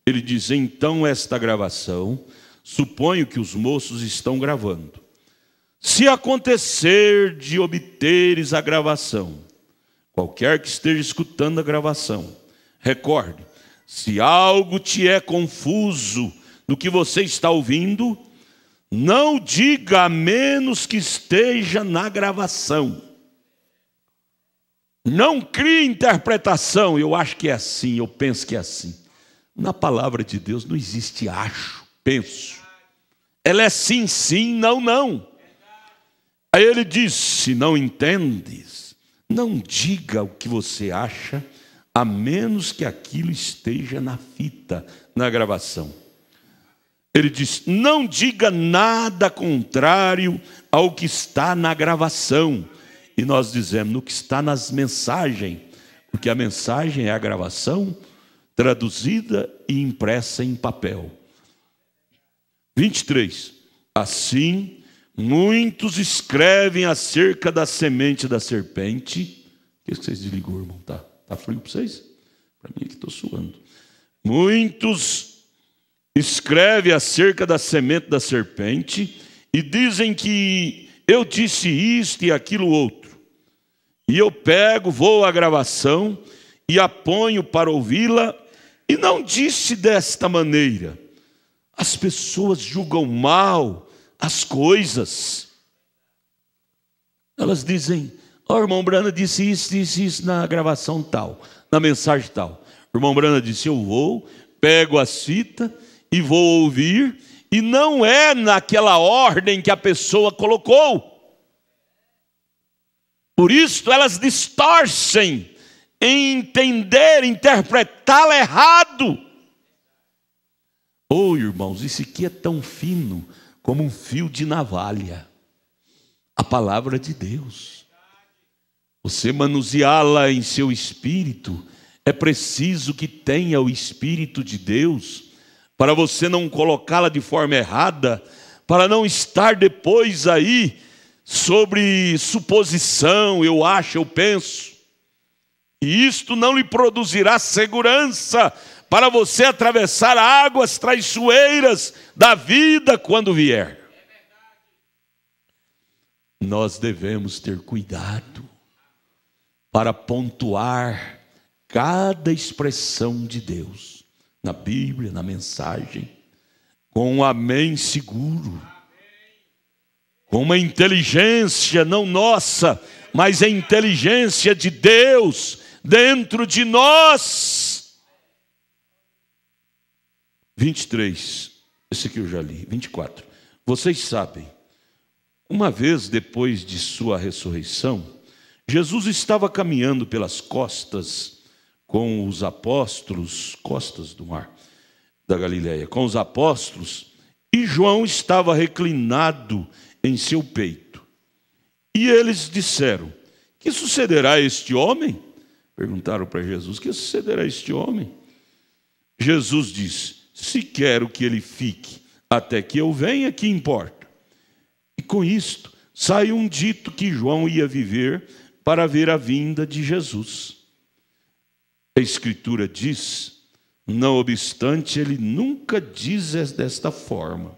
Ele diz: então esta gravação, suponho que os moços estão gravando. Se acontecer de obteres a gravação, qualquer que esteja escutando a gravação, recorde, se algo te é confuso do que você está ouvindo, não diga a menos que esteja na gravação. Não crie interpretação, eu acho que é assim, eu penso que é assim. Na palavra de Deus não existe acho, penso. Ela é sim, sim, não, não. Aí ele diz: se não entendes, não diga o que você acha, a menos que aquilo esteja na fita, na gravação. Ele diz: não diga nada contrário ao que está na gravação. E nós dizemos no que está nas mensagens, porque a mensagem é a gravação traduzida e impressa em papel. 23. Assim, muitos escrevem acerca da semente da serpente. O que vocês desligou, irmão? Tá frio para vocês? Para mim é que estou suando. Muitos escrevem acerca da semente da serpente e dizem que eu disse isto e aquilo outro. E eu pego, vou à gravação e a ponho para ouvi-la, e não disse desta maneira. As pessoas julgam mal as coisas. Elas dizem: o irmão Brana disse isso na gravação tal, na mensagem tal. O irmão Brana disse: eu vou, pego a fita e vou ouvir, e não é naquela ordem que a pessoa colocou. Por isso elas distorcem em entender, interpretá-la errado. Oh, irmãos, isso aqui é tão fino como um fio de navalha. A palavra de Deus. Você manuseá-la em seu espírito, é preciso que tenha o Espírito de Deus, para você não colocá-la de forma errada, para não estar depois aí sobre suposição, eu acho, eu penso. E isto não lhe produzirá segurança para você atravessar águas traiçoeiras da vida quando vier. Nós devemos ter cuidado para pontuar cada expressão de Deus na Bíblia, na mensagem, com um amém seguro, com uma inteligência não nossa, mas a inteligência de Deus dentro de nós. 23, esse aqui eu já li, 24. Vocês sabem, uma vez depois de sua ressurreição, Jesus estava caminhando pelas costas com os apóstolos, costas do mar da Galileia, com os apóstolos, e João estava reclinado em seu peito. E eles disseram: que sucederá a este homem? Perguntaram para Jesus: que sucederá a este homem? Jesus disse: se quero que ele fique até que eu venha, que importa? E com isto saiu um dito que João ia viver para ver a vinda de Jesus. A Escritura diz: não obstante, ele nunca diz desta forma.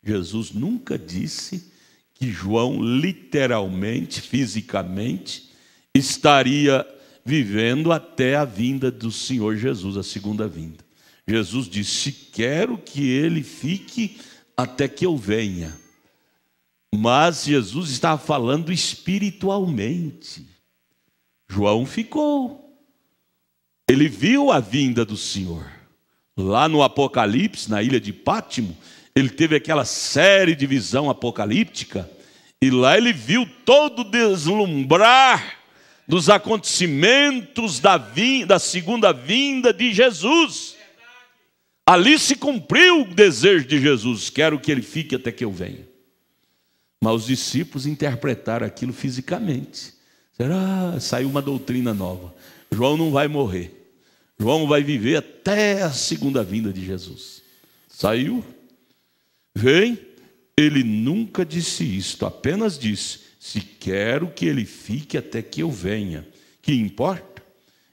Jesus nunca disse que João literalmente, fisicamente, estaria vivendo até a vinda do Senhor Jesus, a segunda vinda. Jesus disse: quero que ele fique até que eu venha. Mas Jesus estava falando espiritualmente. João ficou. Ele viu a vinda do Senhor. Lá no Apocalipse, na ilha de Pátimo, ele teve aquela série de visão apocalíptica. E lá ele viu todo o deslumbrar dos acontecimentos da segunda vinda de Jesus. Ali se cumpriu o desejo de Jesus: quero que ele fique até que eu venha. Mas os discípulos interpretaram aquilo fisicamente. Será? Saiu uma doutrina nova. João não vai morrer. João vai viver até a segunda vinda de Jesus. Saiu, vem. Ele nunca disse isto, apenas disse: se quero que ele fique até que eu venha. Que importa?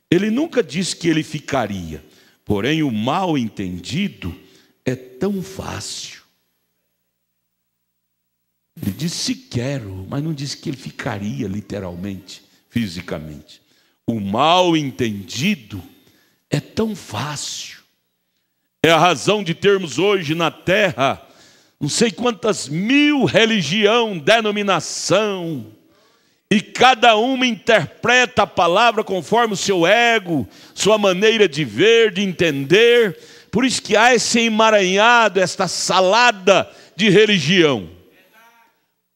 Ele nunca disse que ele ficaria. Porém, o mal entendido é tão fácil. Ele disse: se quero, mas não disse que ele ficaria literalmente, fisicamente. O mal entendido é tão fácil. É a razão de termos hoje na terra não sei quantas mil religião, denominação, e cada uma interpreta a palavra conforme o seu ego, sua maneira de ver, de entender. Por isso que há esse emaranhado, esta salada de religião,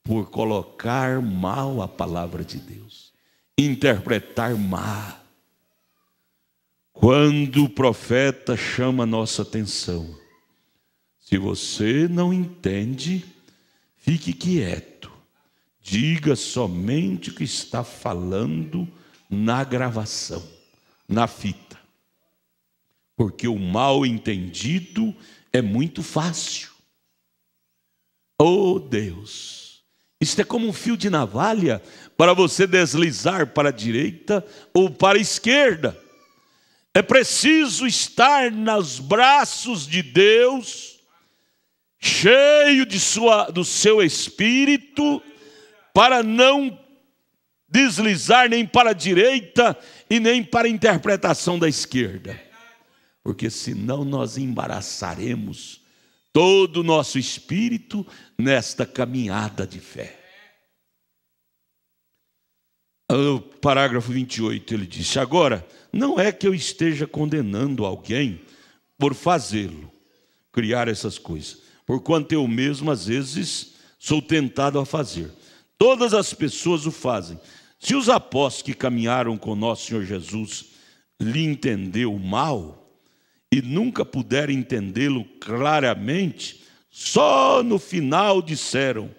por colocar mal a palavra de Deus, interpretar mal. Quando o profeta chama a nossa atenção: se você não entende, fique quieto, diga somente o que está falando na gravação, na fita, porque o mal entendido é muito fácil. Oh Deus, isto é como um fio de navalha para você deslizar para a direita ou para a esquerda. É preciso estar nos braços de Deus, cheio do seu espírito, para não deslizar nem para a direita e nem para a interpretação da esquerda. Porque senão nós embaraçaremos todo o nosso espírito nesta caminhada de fé. O parágrafo 28, ele disse: agora, não é que eu esteja condenando alguém por fazê-lo, criar essas coisas, porquanto eu mesmo às vezes sou tentado a fazer. Todas as pessoas o fazem. Se os apóstolos que caminharam com nosso Senhor Jesus lhe entendeu mal e nunca puderam entendê-lo claramente, só no final disseram: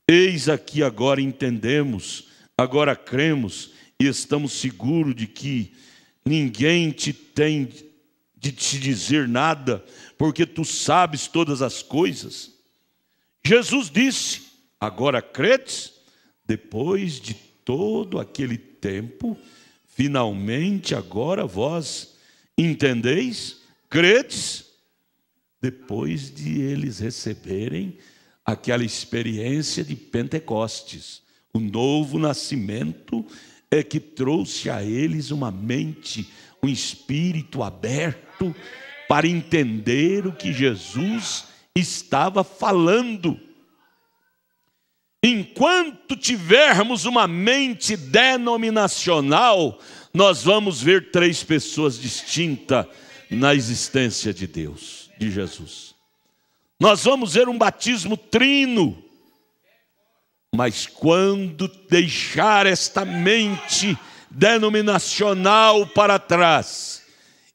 eis aqui agora entendemos, agora cremos e estamos seguros de que ninguém te tem de te dizer nada, porque tu sabes todas as coisas. Jesus disse: agora credes? Depois de todo aquele tempo, finalmente agora vós entendeis? Credes? Depois de eles receberem aquela experiência de Pentecostes, o novo nascimento é que trouxe a eles uma mente, um espírito aberto para entender o que Jesus estava falando. enquanto tivermos uma mente denominacional, nós vamos ver três pessoas distintas na existência de Deus, de Jesus. Nós vamos ver um batismo trino, mas quando deixar esta mente denominacional para trás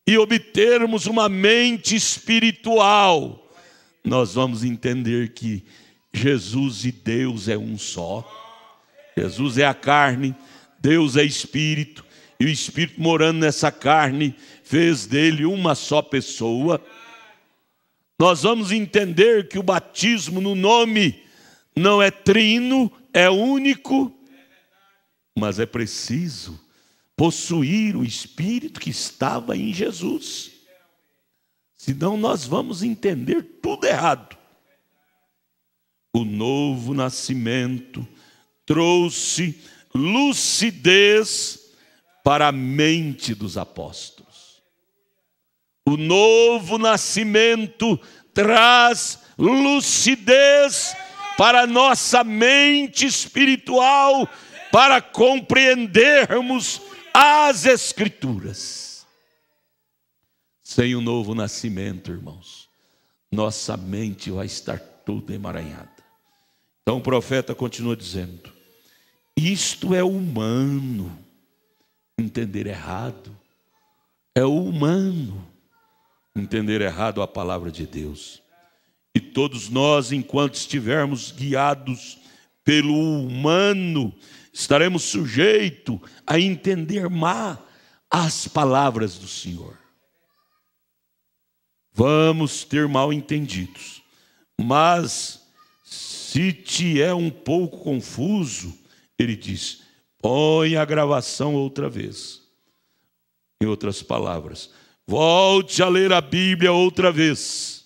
e obtermos uma mente espiritual, nós vamos entender que Jesus e Deus é um só. Jesus é a carne, Deus é espírito, e o espírito morando nessa carne fez dele uma só pessoa. Nós vamos entender que o batismo no nome não é trino, é único, mas é preciso possuir o Espírito que estava em Jesus. Senão nós vamos entender tudo errado. O novo nascimento trouxe lucidez para a mente dos apóstolos. O novo nascimento traz lucidez para a nossa mente espiritual, para compreendermos as Escrituras. Sem o novo nascimento, irmãos, nossa mente vai estar toda emaranhada. Então o profeta continua dizendo: isto é humano. Entender errado é humano. Entender errado a palavra de Deus. E todos nós, enquanto estivermos guiados pelo humano, estaremos sujeitos a entender mal as palavras do Senhor. Vamos ter mal entendidos, mas se te é um pouco confuso, ele diz: põe a gravação outra vez. Em outras palavras, volte a ler a Bíblia outra vez.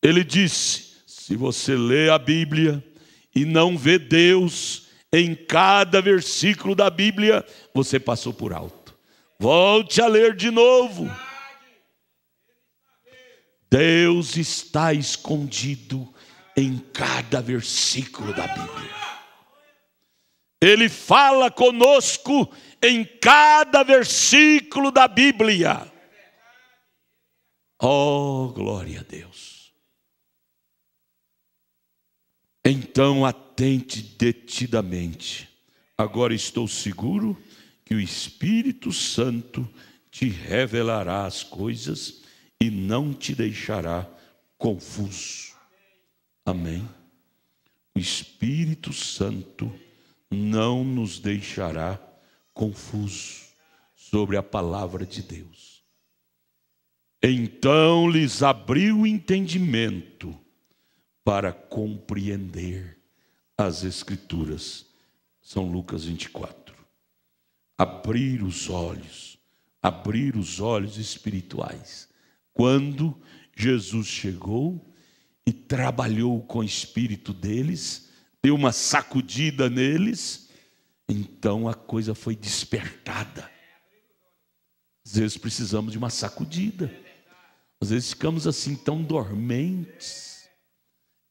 Ele disse: se você lê a Bíblia e não vê Deus em cada versículo da Bíblia, você passou por alto. Volte a ler de novo. Deus está escondido em cada versículo da Bíblia. Ele fala conosco em cada versículo da Bíblia. Oh, glória a Deus. Então atente detidamente. Agora estou seguro que o Espírito Santo te revelará as coisas e não te deixará confuso. Amém. O Espírito Santo não nos deixará confuso sobre a palavra de Deus. Então lhes abriu o entendimento para compreender as Escrituras. São Lucas 24. Abrir os olhos espirituais. Quando Jesus chegou e trabalhou com o espírito deles, deu uma sacudida neles, então a coisa foi despertada. Às vezes precisamos de uma sacudida. Às vezes ficamos assim tão dormentes,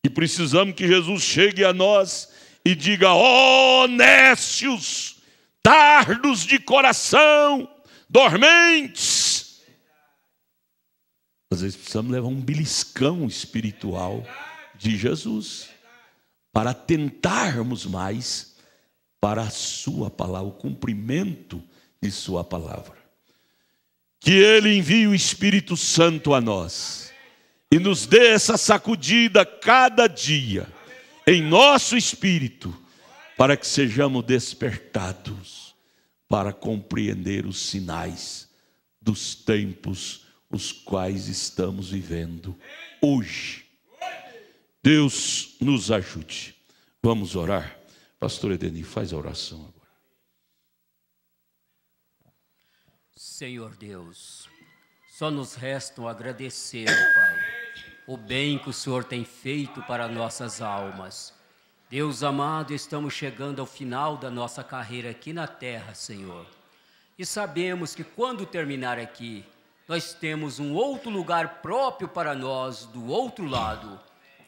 e precisamos que Jesus chegue a nós e diga: ó nécios, tardos de coração, dormentes. Às vezes precisamos levar um beliscão espiritual de Jesus para tentarmos mais para a sua palavra, o cumprimento de sua palavra. Que Ele envie o Espírito Santo a nós e nos dê essa sacudida cada dia em nosso espírito, para que sejamos despertados para compreender os sinais dos tempos os quais estamos vivendo hoje. Deus nos ajude. Vamos orar. Pastor Edeni, faz a oração agora. Senhor Deus, só nos resta agradecer, Pai, o bem que o Senhor tem feito para nossas almas. Deus amado, estamos chegando ao final da nossa carreira aqui na terra, Senhor. E sabemos que quando terminar aqui, nós temos um outro lugar próprio para nós do outro lado.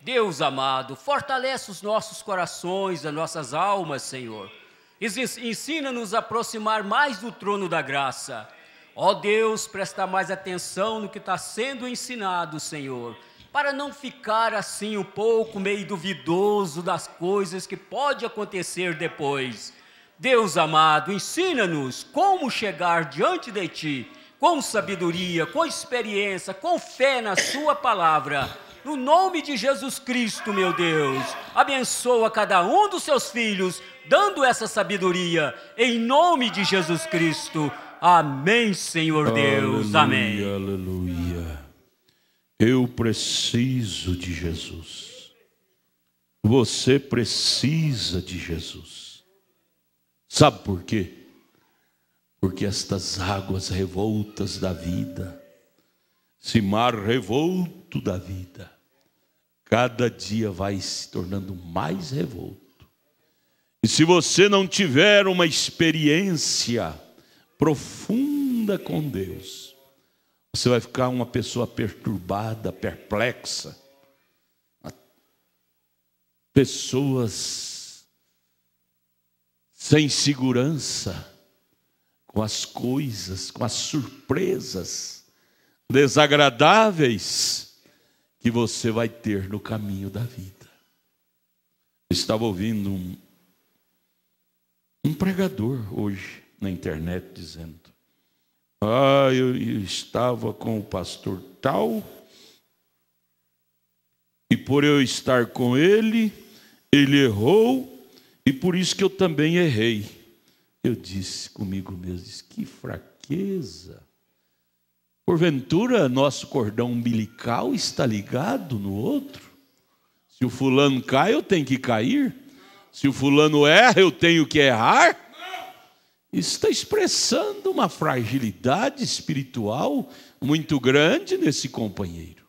Deus amado, fortalece os nossos corações, as nossas almas, Senhor. Ensina-nos a aproximar mais do trono da graça. Ó Deus, presta mais atenção no que está sendo ensinado, Senhor, para não ficar assim um pouco meio duvidoso das coisas que pode acontecer depois. Deus amado, ensina-nos como chegar diante de Ti, com sabedoria, com experiência, com fé na Sua palavra. No nome de Jesus Cristo, meu Deus, abençoa cada um dos Seus filhos, dando essa sabedoria, em nome de Jesus Cristo. Amém, Senhor Deus, amém. Aleluia. Eu preciso de Jesus. Você precisa de Jesus. Sabe por quê? Porque estas águas revoltas da vida, esse mar revolto da vida, cada dia vai se tornando mais revolto. E se você não tiver uma experiência profunda com Deus, você vai ficar uma pessoa perturbada, perplexa. Pessoas sem segurança com as coisas, com as surpresas desagradáveis que você vai ter no caminho da vida. Eu estava ouvindo um pregador hoje na internet dizendo: eu estava com o pastor tal, e por eu estar com ele, ele errou, e por isso que eu também errei. Eu disse comigo mesmo: que fraqueza! Porventura nosso cordão umbilical está ligado no outro? Se o fulano cai, eu tenho que cair. Se o fulano erra, eu tenho que errar. Isso está expressando uma fragilidade espiritual muito grande nesse companheiro.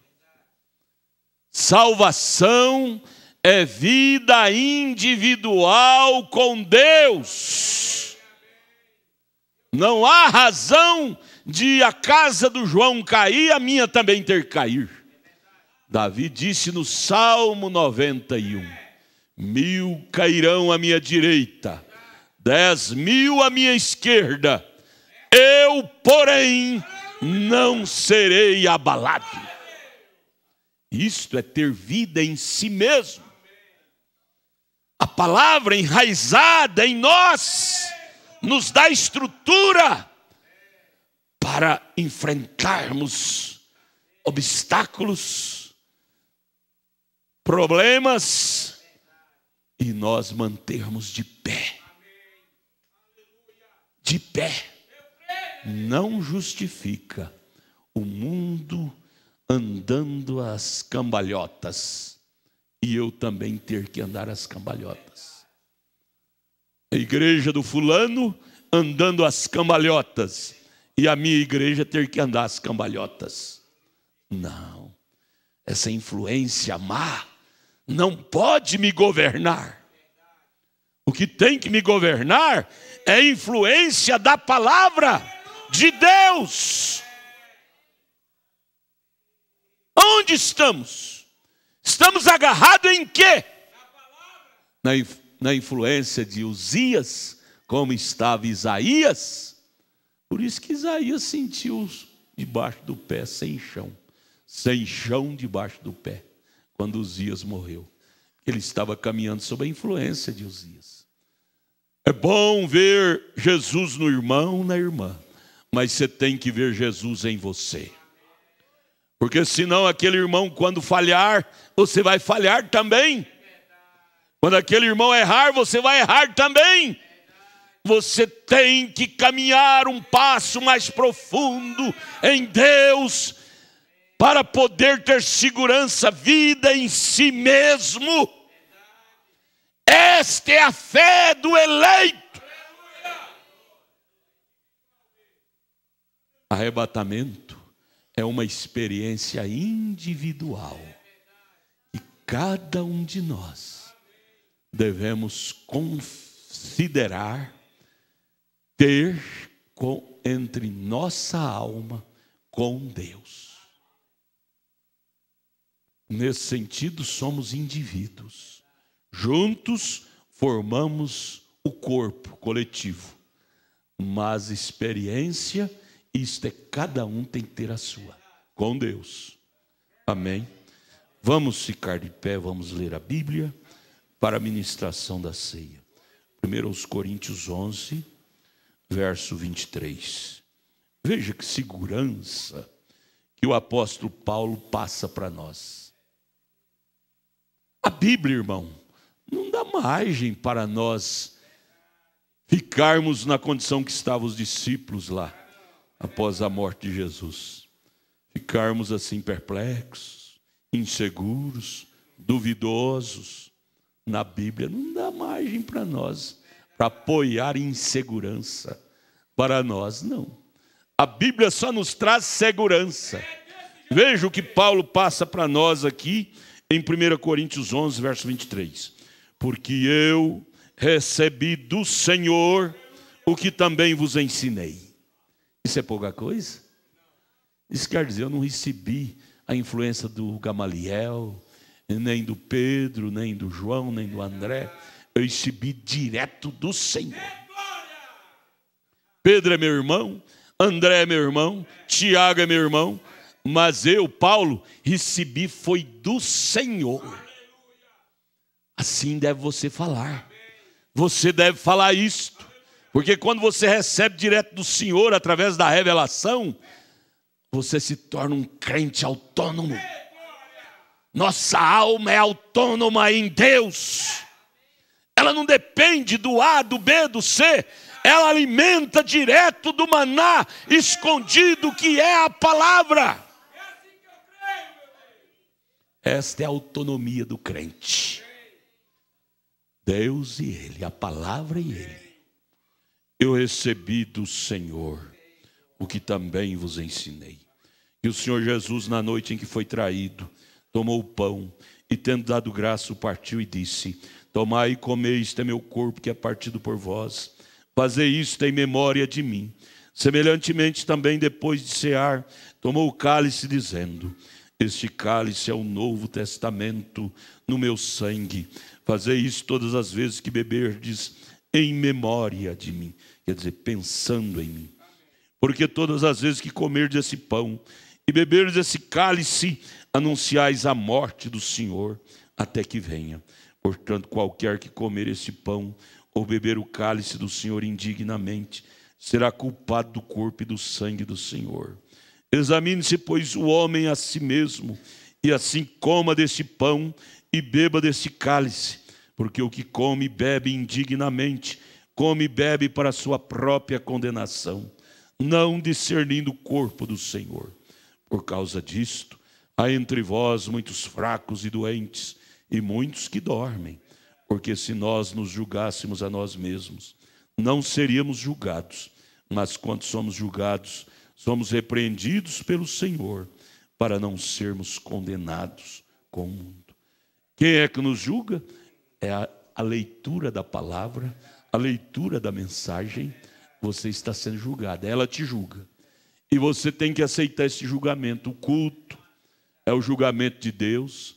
Salvação é vida individual com Deus. Não há razão de a casa do João cair, a minha também ter que cair. Davi disse no Salmo 91: 1000 cairão à minha direita, 10.000 à minha esquerda, eu, porém, não serei abalado. Isto é ter vida em si mesmo. A palavra enraizada em nós nos dá estrutura para enfrentarmos obstáculos, problemas, e nós mantermos de pé. De pé. Não justifica o mundo andando às cambalhotas e eu também ter que andar às cambalhotas. A igreja do fulano andando às cambalhotas e a minha igreja ter que andar às cambalhotas. Não. Essa influência má não pode me governar. O que tem que me governar é a influência da palavra de Deus. Onde estamos? Estamos agarrados em quê? Na influência de Uzias, como estava Isaías. Por isso que Isaías sentiu debaixo do pé sem chão debaixo do pé, quando Uzias morreu. Ele estava caminhando sob a influência de Uzias. É bom ver Jesus no irmão, na irmã, mas você tem que ver Jesus em você. Porque senão aquele irmão, quando falhar, você vai falhar também. Quando aquele irmão errar, você vai errar também. Você tem que caminhar um passo mais profundo em Deus para poder ter segurança, vida em si mesmo. Esta é a fé do eleito. Arrebatamento é uma experiência individual e cada um de nós devemos considerar ter entre nossa alma com Deus. Nesse sentido, somos indivíduos. Juntos formamos o corpo coletivo. Mas experiência, isto é, cada um tem que ter a sua, com Deus. Amém? Vamos ficar de pé, vamos ler a Bíblia para a ministração da ceia. 1 Coríntios 11, verso 23. Veja que segurança que o apóstolo Paulo passa para nós. A Bíblia, irmão, não dá margem para nós ficarmos na condição que estavam os discípulos lá, após a morte de Jesus. Ficarmos assim perplexos, inseguros, duvidosos. Na Bíblia não dá margem para nós, para apoiar insegurança. Para nós, não. A Bíblia só nos traz segurança. Veja o que Paulo passa para nós aqui em 1 Coríntios 11, verso 23. Porque eu recebi do Senhor o que também vos ensinei. Isso é pouca coisa? Isso quer dizer, eu não recebi a influência do Gamaliel, nem do Pedro, nem do João, nem do André. Eu recebi direto do Senhor. Pedro é meu irmão, André é meu irmão, Tiago é meu irmão, mas eu, Paulo, recebi foi do Senhor. Assim deve você falar. Você deve falar isto, porque quando você recebe direto do Senhor, através da revelação, você se torna um crente autônomo. Nossa alma é autônoma em Deus. Ela não depende do A, do B, do C. Ela alimenta direto do maná escondido que é a palavra. Esta é a autonomia do crente. Deus e Ele, a palavra e Ele. Eu recebi do Senhor o que também vos ensinei. E o Senhor Jesus, na noite em que foi traído, tomou o pão e, tendo dado graça, o partiu e disse: tomai e comei, isto é meu corpo que é partido por vós. Fazei isto em memória de mim. Semelhantemente também, depois de cear, tomou o cálice, dizendo: este cálice é o novo testamento no meu sangue. Fazei isso todas as vezes que beberdes em memória de mim. Quer dizer, pensando em mim. Porque todas as vezes que comerdes esse pão e beberdes esse cálice, anunciais a morte do Senhor até que venha. Portanto, qualquer que comer esse pão ou beber o cálice do Senhor indignamente, será culpado do corpo e do sangue do Senhor. Examine-se, pois, o homem a si mesmo, e assim coma deste pão e beba deste cálice. Porque o que come e bebe indignamente, come e bebe para a sua própria condenação, não discernindo o corpo do Senhor. Por causa disto, há entre vós muitos fracos e doentes, e muitos que dormem. Porque se nós nos julgássemos a nós mesmos, não seríamos julgados. Mas quando somos julgados, somos repreendidos pelo Senhor, para não sermos condenados com o mundo. Quem é que nos julga? É a leitura da palavra, a leitura da mensagem. Você está sendo julgado, ela te julga. E você tem que aceitar esse julgamento. O culto é o julgamento de Deus,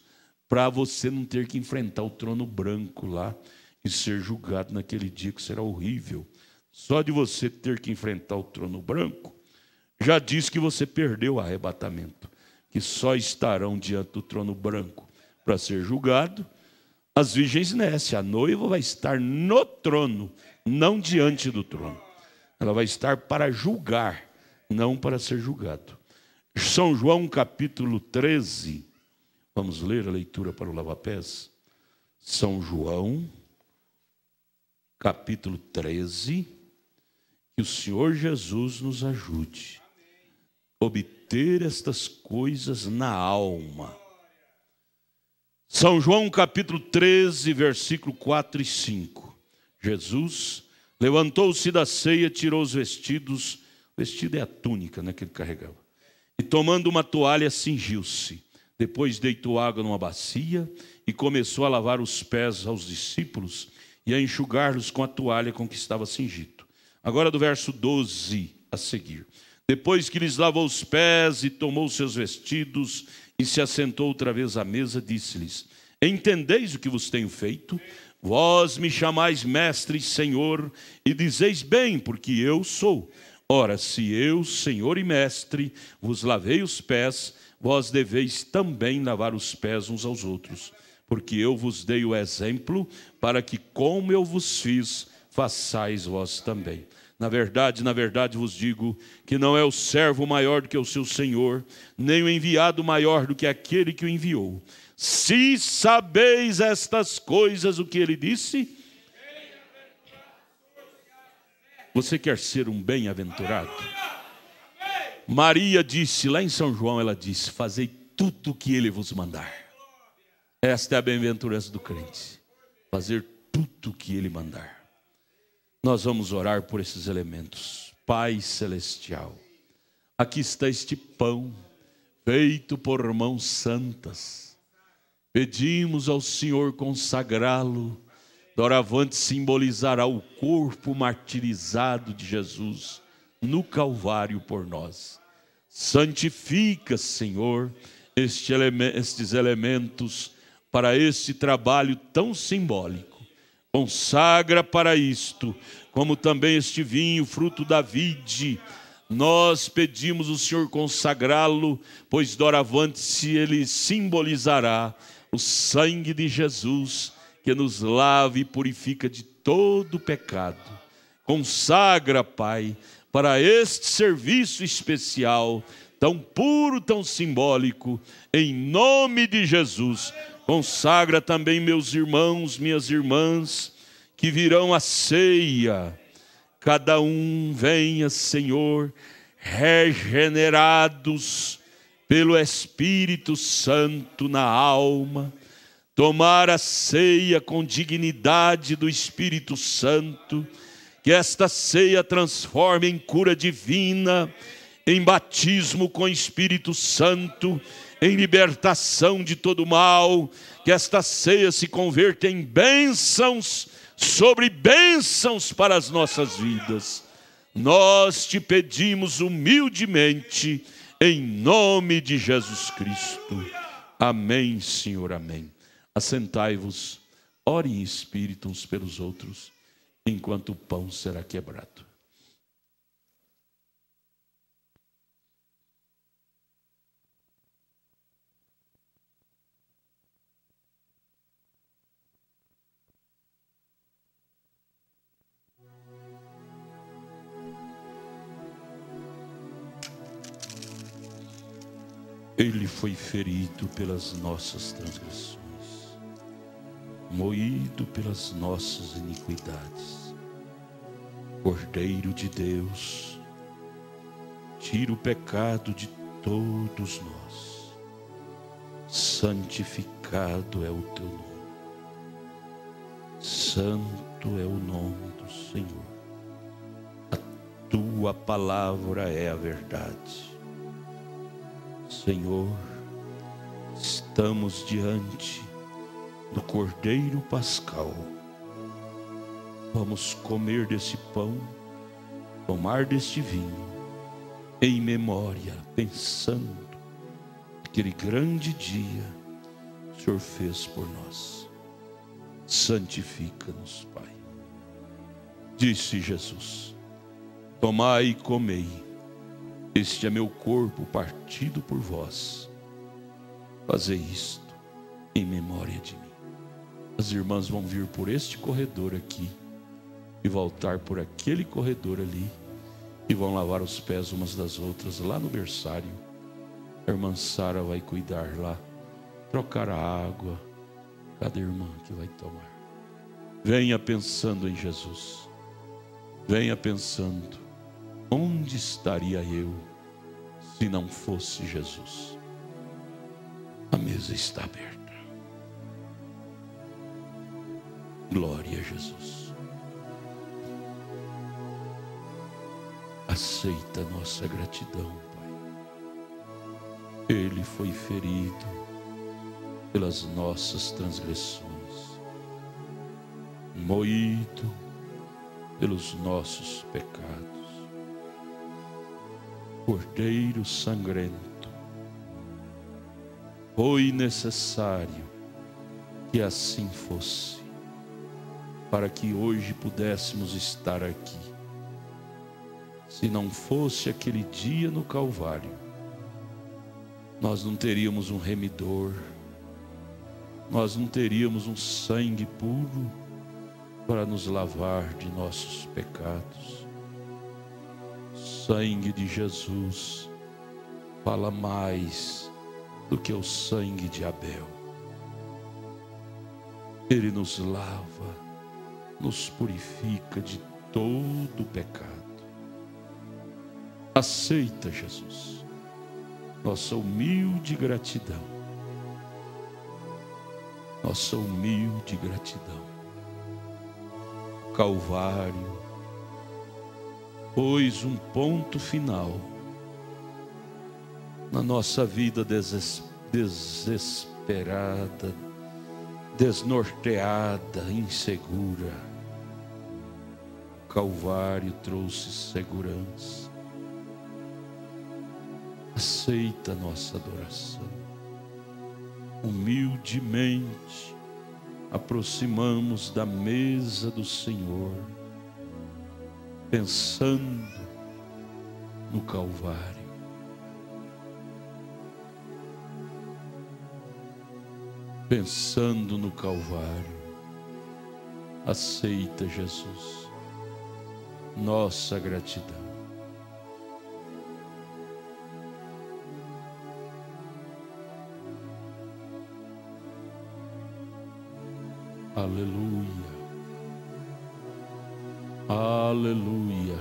para você não ter que enfrentar o trono branco lá e ser julgado naquele dia que será horrível. Só de você ter que enfrentar o trono branco, já diz que você perdeu o arrebatamento, que só estarão diante do trono branco para ser julgado as virgens nesse. A noiva vai estar no trono, não diante do trono. Ela vai estar para julgar, não para ser julgado. São João capítulo 13. Vamos ler a leitura para o lava-pés. São João, capítulo 13. Que o Senhor Jesus nos ajude a obter estas coisas na alma. São João, capítulo 13, versículo 4 e 5. Jesus levantou-se da ceia, tirou os vestidos. O vestido é a túnica, né, que ele carregava. E tomando uma toalha, cingiu-se. Depois deitou água numa bacia e começou a lavar os pés aos discípulos e a enxugar-los com a toalha com que estava cingido. Agora do verso 12 a seguir. Depois que lhes lavou os pés e tomou seus vestidos E se assentou outra vez à mesa, disse-lhes: entendeis o que vos tenho feito? Vós me chamais mestre e Senhor, e dizeis bem, porque eu sou. Ora, se eu, Senhor e mestre, vos lavei os pés, vós deveis também lavar os pés uns aos outros. Porque eu vos dei o exemplo, para que, como eu vos fiz, façais vós também. Na verdade vos digo que não é o servo maior do que o seu senhor, nem o enviado maior do que aquele que o enviou. Se sabeis estas coisas, o que ele disse? Você quer ser um bem-aventurado? Maria disse, lá em São João, ela disse: fazei tudo o que ele vos mandar. Esta é a bem-aventurança do crente, fazer tudo o que ele mandar. Nós vamos orar por esses elementos. Pai Celestial, aqui está este pão, feito por mãos santas. Pedimos ao Senhor consagrá-lo, doravante simbolizará o corpo martirizado de Jesus no Calvário por nós. Santifica, Senhor, estes elementos para este trabalho tão simbólico. Consagra para isto, como também este vinho, fruto da vide. Nós pedimos o Senhor consagrá-lo, pois doravante ele simbolizará o sangue de Jesus, que nos lava e purifica de todo pecado. Consagra, Pai, para este serviço especial, tão puro, tão simbólico, em nome de Jesus. Consagra também meus irmãos, minhas irmãs, que virão à ceia. Cada um venha, Senhor, regenerados pelo Espírito Santo na alma, tomar a ceia com dignidade do Espírito Santo, que esta ceia transforme em cura divina, em batismo com o Espírito Santo, em libertação de todo mal, que esta ceia se converta em bênçãos sobre bênçãos para as nossas vidas. Nós te pedimos humildemente, em nome de Jesus Cristo. Amém, Senhor, amém. Assentai-vos, orem em espírito uns pelos outros, enquanto o pão será quebrado. Ele foi ferido pelas nossas transgressões, moído pelas nossas iniquidades. Cordeiro de Deus, tira o pecado de todos nós. Santificado é o teu nome. Santo é o nome do Senhor. A tua palavra é a verdade. Senhor, estamos diante do Cordeiro Pascal. Vamos comer desse pão, tomar deste vinho, em memória, pensando naquele grande dia que o Senhor fez por nós. Santifica-nos, Pai. Disse Jesus: tomai e comei. Este é meu corpo partido por vós. Fazei isto em memória de mim. As irmãs vão vir por este corredor aqui e voltar por aquele corredor ali e vão lavar os pés umas das outras lá no berçário. A irmã Sara vai cuidar lá, trocar a água, cada irmã que vai tomar. Venha pensando em Jesus. Venha pensando: onde estaria eu se não fosse Jesus? A mesa está aberta. Glória a Jesus. Aceita a nossa gratidão, Pai. Ele foi ferido pelas nossas transgressões, moído pelos nossos pecados. Cordeiro sangrento, Foi necessário que assim fosse, para que hoje pudéssemos estar aqui. Se não fosse aquele dia no Calvário, nós não teríamos um remidor, nós não teríamos um sangue puro para nos lavar de nossos pecados. O sangue de Jesus fala mais do que o sangue de Abel. Ele nos lava, nos purifica de todo pecado. Aceita, Jesus, nossa humilde gratidão. Nossa humilde gratidão. Calvário, pôs um ponto final na nossa vida desesperada, desnorteada, insegura. O Calvário trouxe segurança. Aceita a nossa adoração. Humildemente aproximamos da mesa do Senhor, pensando no Calvário. Pensando no Calvário. Aceita, Jesus, nossa gratidão. Aleluia, aleluia.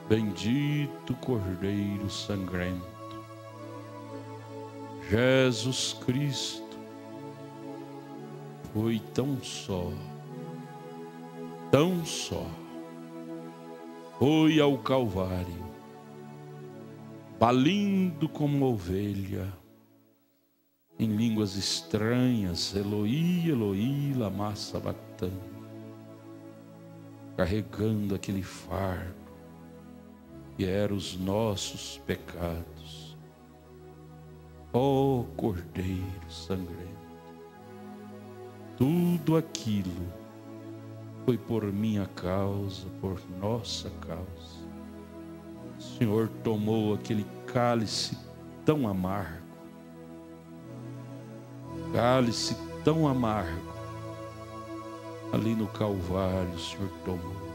Bendito Cordeiro sangrento, Jesus Cristo, foi tão só, foi ao Calvário, balindo como ovelha, em línguas estranhas, Eloi, Eloi, lama sabachthani, carregando aquele fardo que eram os nossos pecados. Ó Cordeiro sangrento, tudo aquilo foi por minha causa, por nossa causa. O Senhor tomou aquele cálice tão amargo, cálice tão amargo, ali no Calvário o Senhor tomou.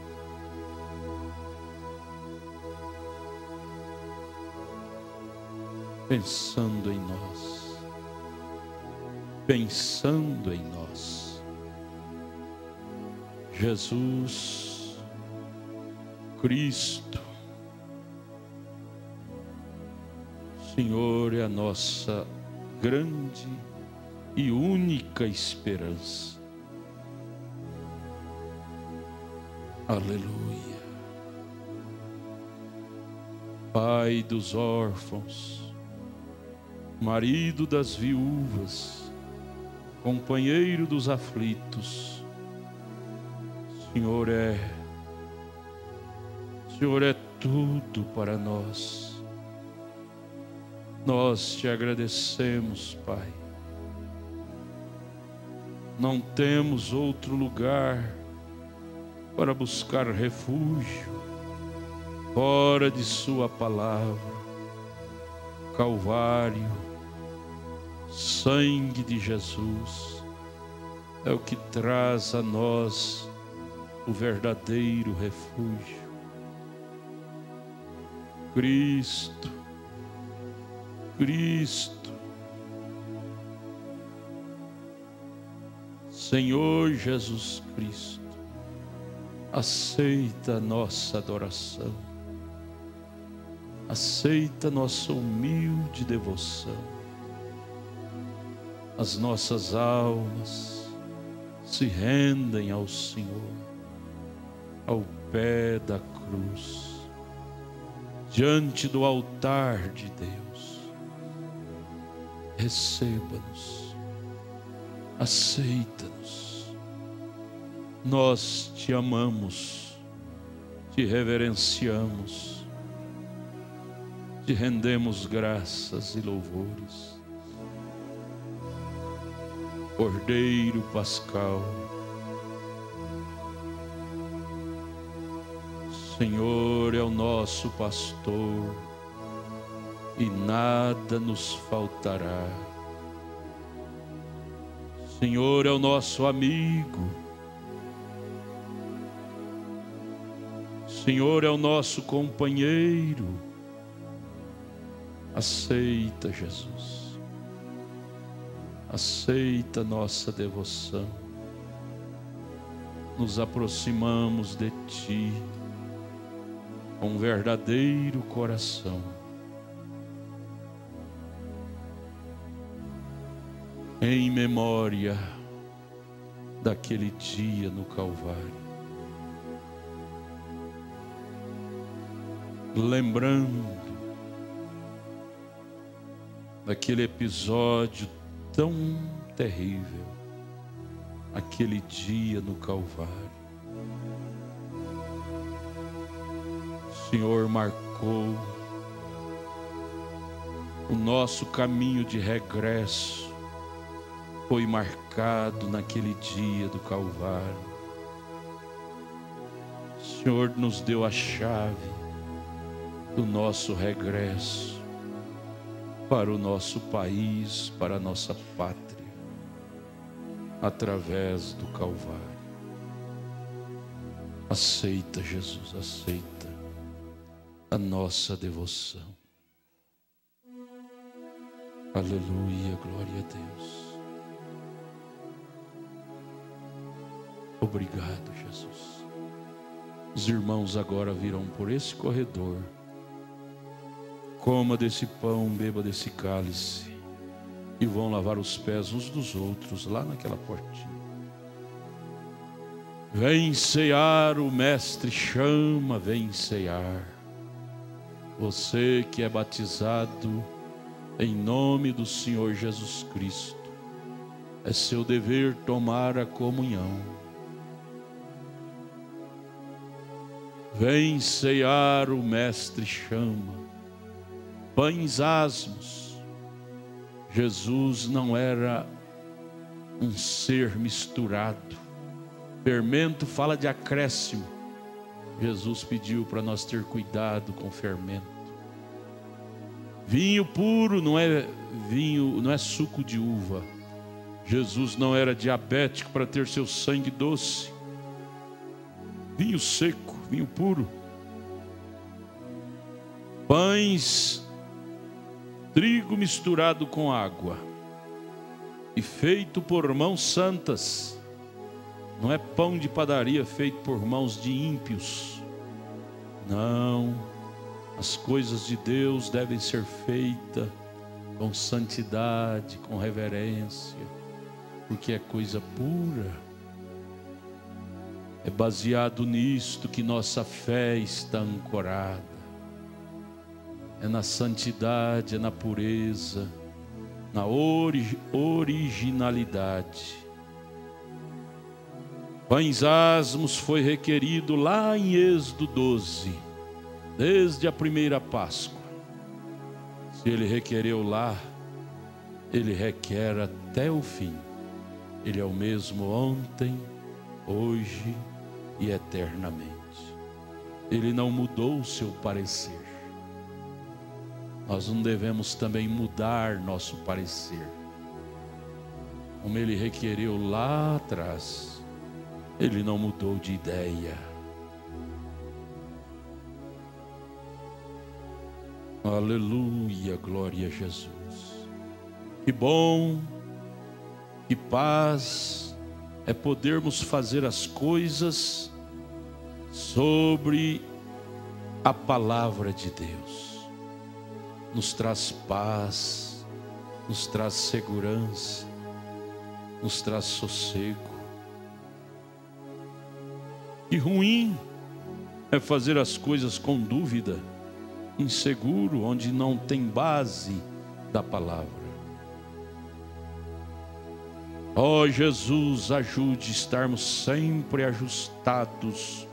Pensando em nós, pensando em nós. Jesus Cristo, Senhor é a nossa grande e única esperança. Aleluia. Pai dos órfãos, marido das viúvas, companheiro dos aflitos, Senhor é tudo para nós. Nós te agradecemos, Pai. Não temos outro lugar para buscar refúgio fora de sua palavra. Calvário, sangue de Jesus é o que traz a nós o verdadeiro refúgio. Cristo, Cristo, Senhor Jesus Cristo, aceita a nossa adoração, aceita nossa humilde devoção. As nossas almas se rendem ao Senhor, ao pé da cruz, diante do altar de Deus. Receba-nos, aceita-nos. Nós te amamos, te reverenciamos, te rendemos graças e louvores. Cordeiro Pascal, Senhor é o nosso pastor e nada nos faltará. Senhor é o nosso amigo, Senhor é o nosso companheiro. Aceita, Jesus, aceita nossa devoção. Nos aproximamos de Ti com um verdadeiro coração. Em memória daquele dia no Calvário, lembrando daquele episódio tão terrível, aquele dia no Calvário. O Senhor marcou o nosso caminho de regresso, foi marcado naquele dia do Calvário. O Senhor nos deu a chave do nosso regresso para o nosso país, para a nossa pátria, através do Calvário. Aceita, Jesus, aceita a nossa devoção. Aleluia, glória a Deus. Obrigado, Jesus. Os irmãos agora virão por esse corredor. Coma desse pão, beba desse cálice e vão lavar os pés uns dos outros lá naquela portinha. Vem cear, o Mestre chama, vem cear. Você que é batizado em nome do Senhor Jesus Cristo, é seu dever tomar a comunhão. Vem cear, o Mestre chama. Pães asmos. Jesus não era um ser misturado. Fermento fala de acréscimo. Jesus pediu para nós ter cuidado com fermento. Vinho puro não é vinho, não é suco de uva. Jesus não era diabético para ter seu sangue doce. Vinho seco, vinho puro. Pães, trigo misturado com água e feito por mãos santas. Não é pão de padaria feito por mãos de ímpios. Não, as coisas de Deus devem ser feitas com santidade, com reverência, porque é coisa pura. É baseado nisto que nossa fé está ancorada. É na santidade, é na pureza, na originalidade. Pães asmos foi requerido lá em Êxodo 12, desde a primeira Páscoa. Se ele requereu lá, ele requer até o fim. Ele é o mesmo ontem, hoje e eternamente. Ele não mudou o seu parecer. Nós não devemos também mudar nosso parecer. Como ele requereu lá atrás, ele não mudou de ideia. Aleluia, glória a Jesus. Que bom, que paz é podermos fazer as coisas sobre a palavra de Deus. Nos traz paz, nos traz segurança, nos traz sossego. E ruim é fazer as coisas com dúvida, inseguro, onde não tem base da palavra. Ó Jesus, ajude a estarmos sempre ajustados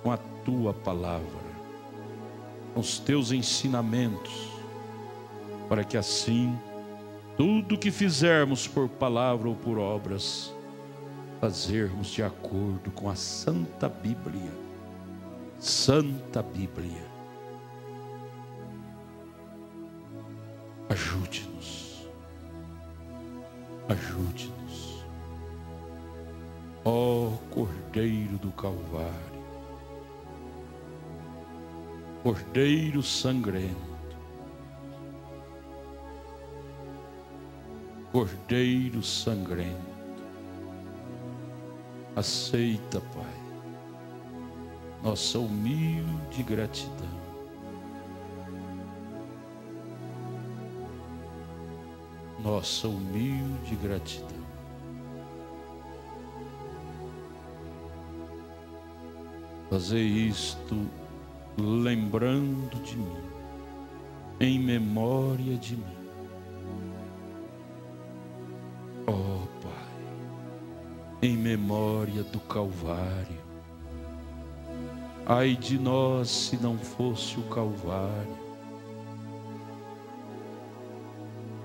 com a Tua palavra, com os Teus ensinamentos, para que assim tudo que fizermos por palavra ou por obras, fazermos de acordo com a Santa Bíblia. Santa Bíblia. Ajude-nos. Ajude-nos. Ó Cordeiro do Calvário, Cordeiro sangrento, Cordeiro sangrento, aceita, Pai, nossa humilde gratidão. Nossa humilde gratidão. Fazer isto lembrando de mim, em memória de mim. Ó Pai, em memória do Calvário. Ai de nós se não fosse o Calvário.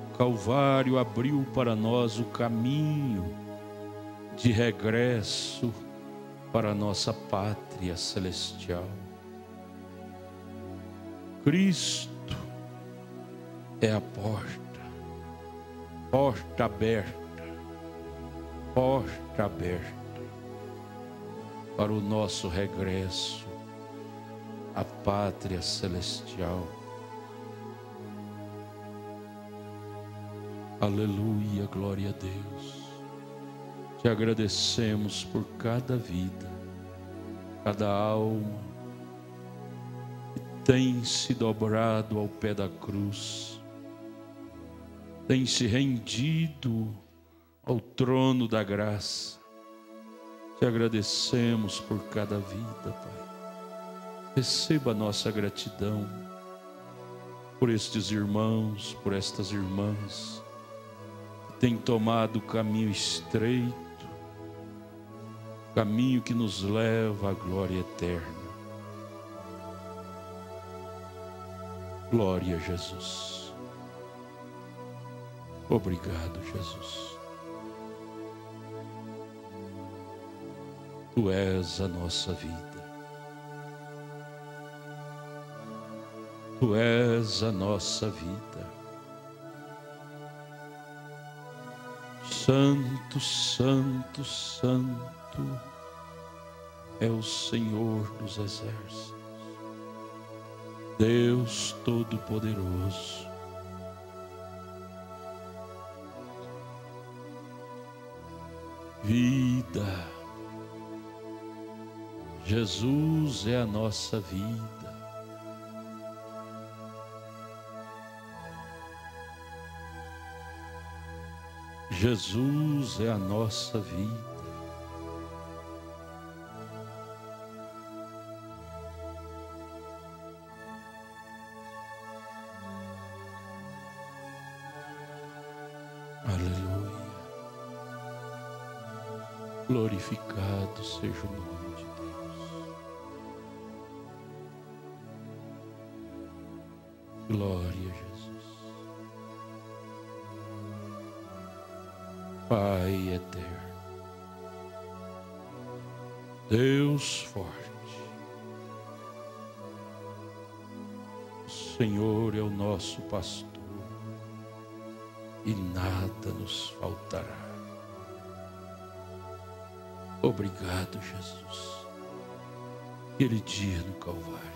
O Calvário abriu para nós o caminho de regresso para a nossa pátria celestial. Cristo é a porta, porta aberta, porta aberta para o nosso regresso à pátria celestial. Aleluia, glória a Deus. Te agradecemos por cada vida, cada alma que tem se dobrado ao pé da cruz, tem se rendido ao trono da graça. Te agradecemos por cada vida, Pai. Receba a nossa gratidão por estes irmãos, por estas irmãs que têm tomado o caminho estreito, caminho que nos leva à glória eterna. Glória a Jesus. Obrigado, Jesus. Tu és a nossa vida. Tu és a nossa vida. Santo, santo, santo é o Senhor dos exércitos, Deus Todo-Poderoso. Vida, Jesus é a nossa vida. Jesus é a nossa vida. Aleluia. Glorificado seja o nome de Deus. Glória a Jesus. Pai eterno, Deus forte, o Senhor é o nosso pastor e nada nos faltará. Obrigado, Jesus, aquele dia no Calvário.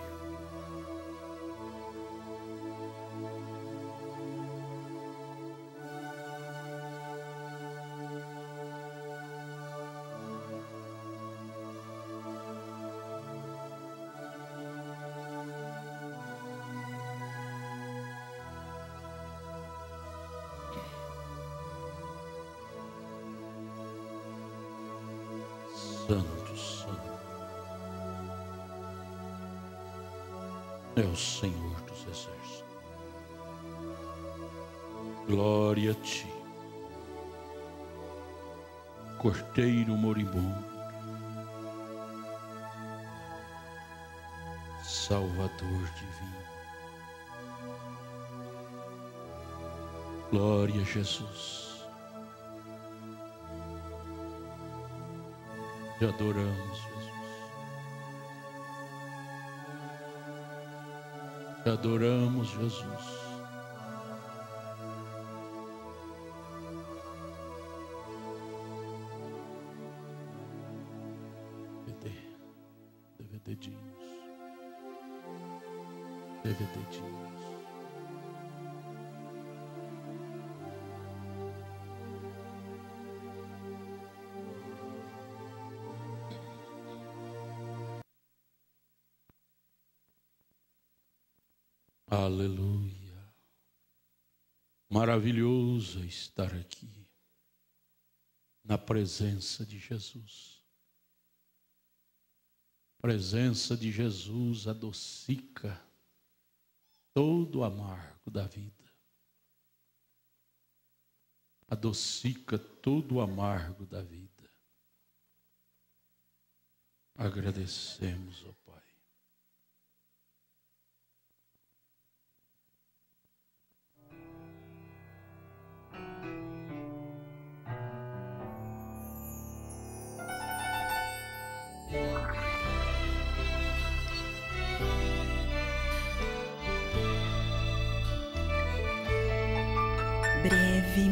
Santo, santo é o Senhor dos exércitos. Glória a ti, Cordeiro moribundo, Salvador divino. Glória a Jesus. Te adoramos, Jesus. Te adoramos, Jesus. DVDinhos. Aleluia. Maravilhoso estar aqui na presença de Jesus. A presença de Jesus adocica todo o amargo da vida. Adocica todo o amargo da vida. Agradecemos, ó Pai.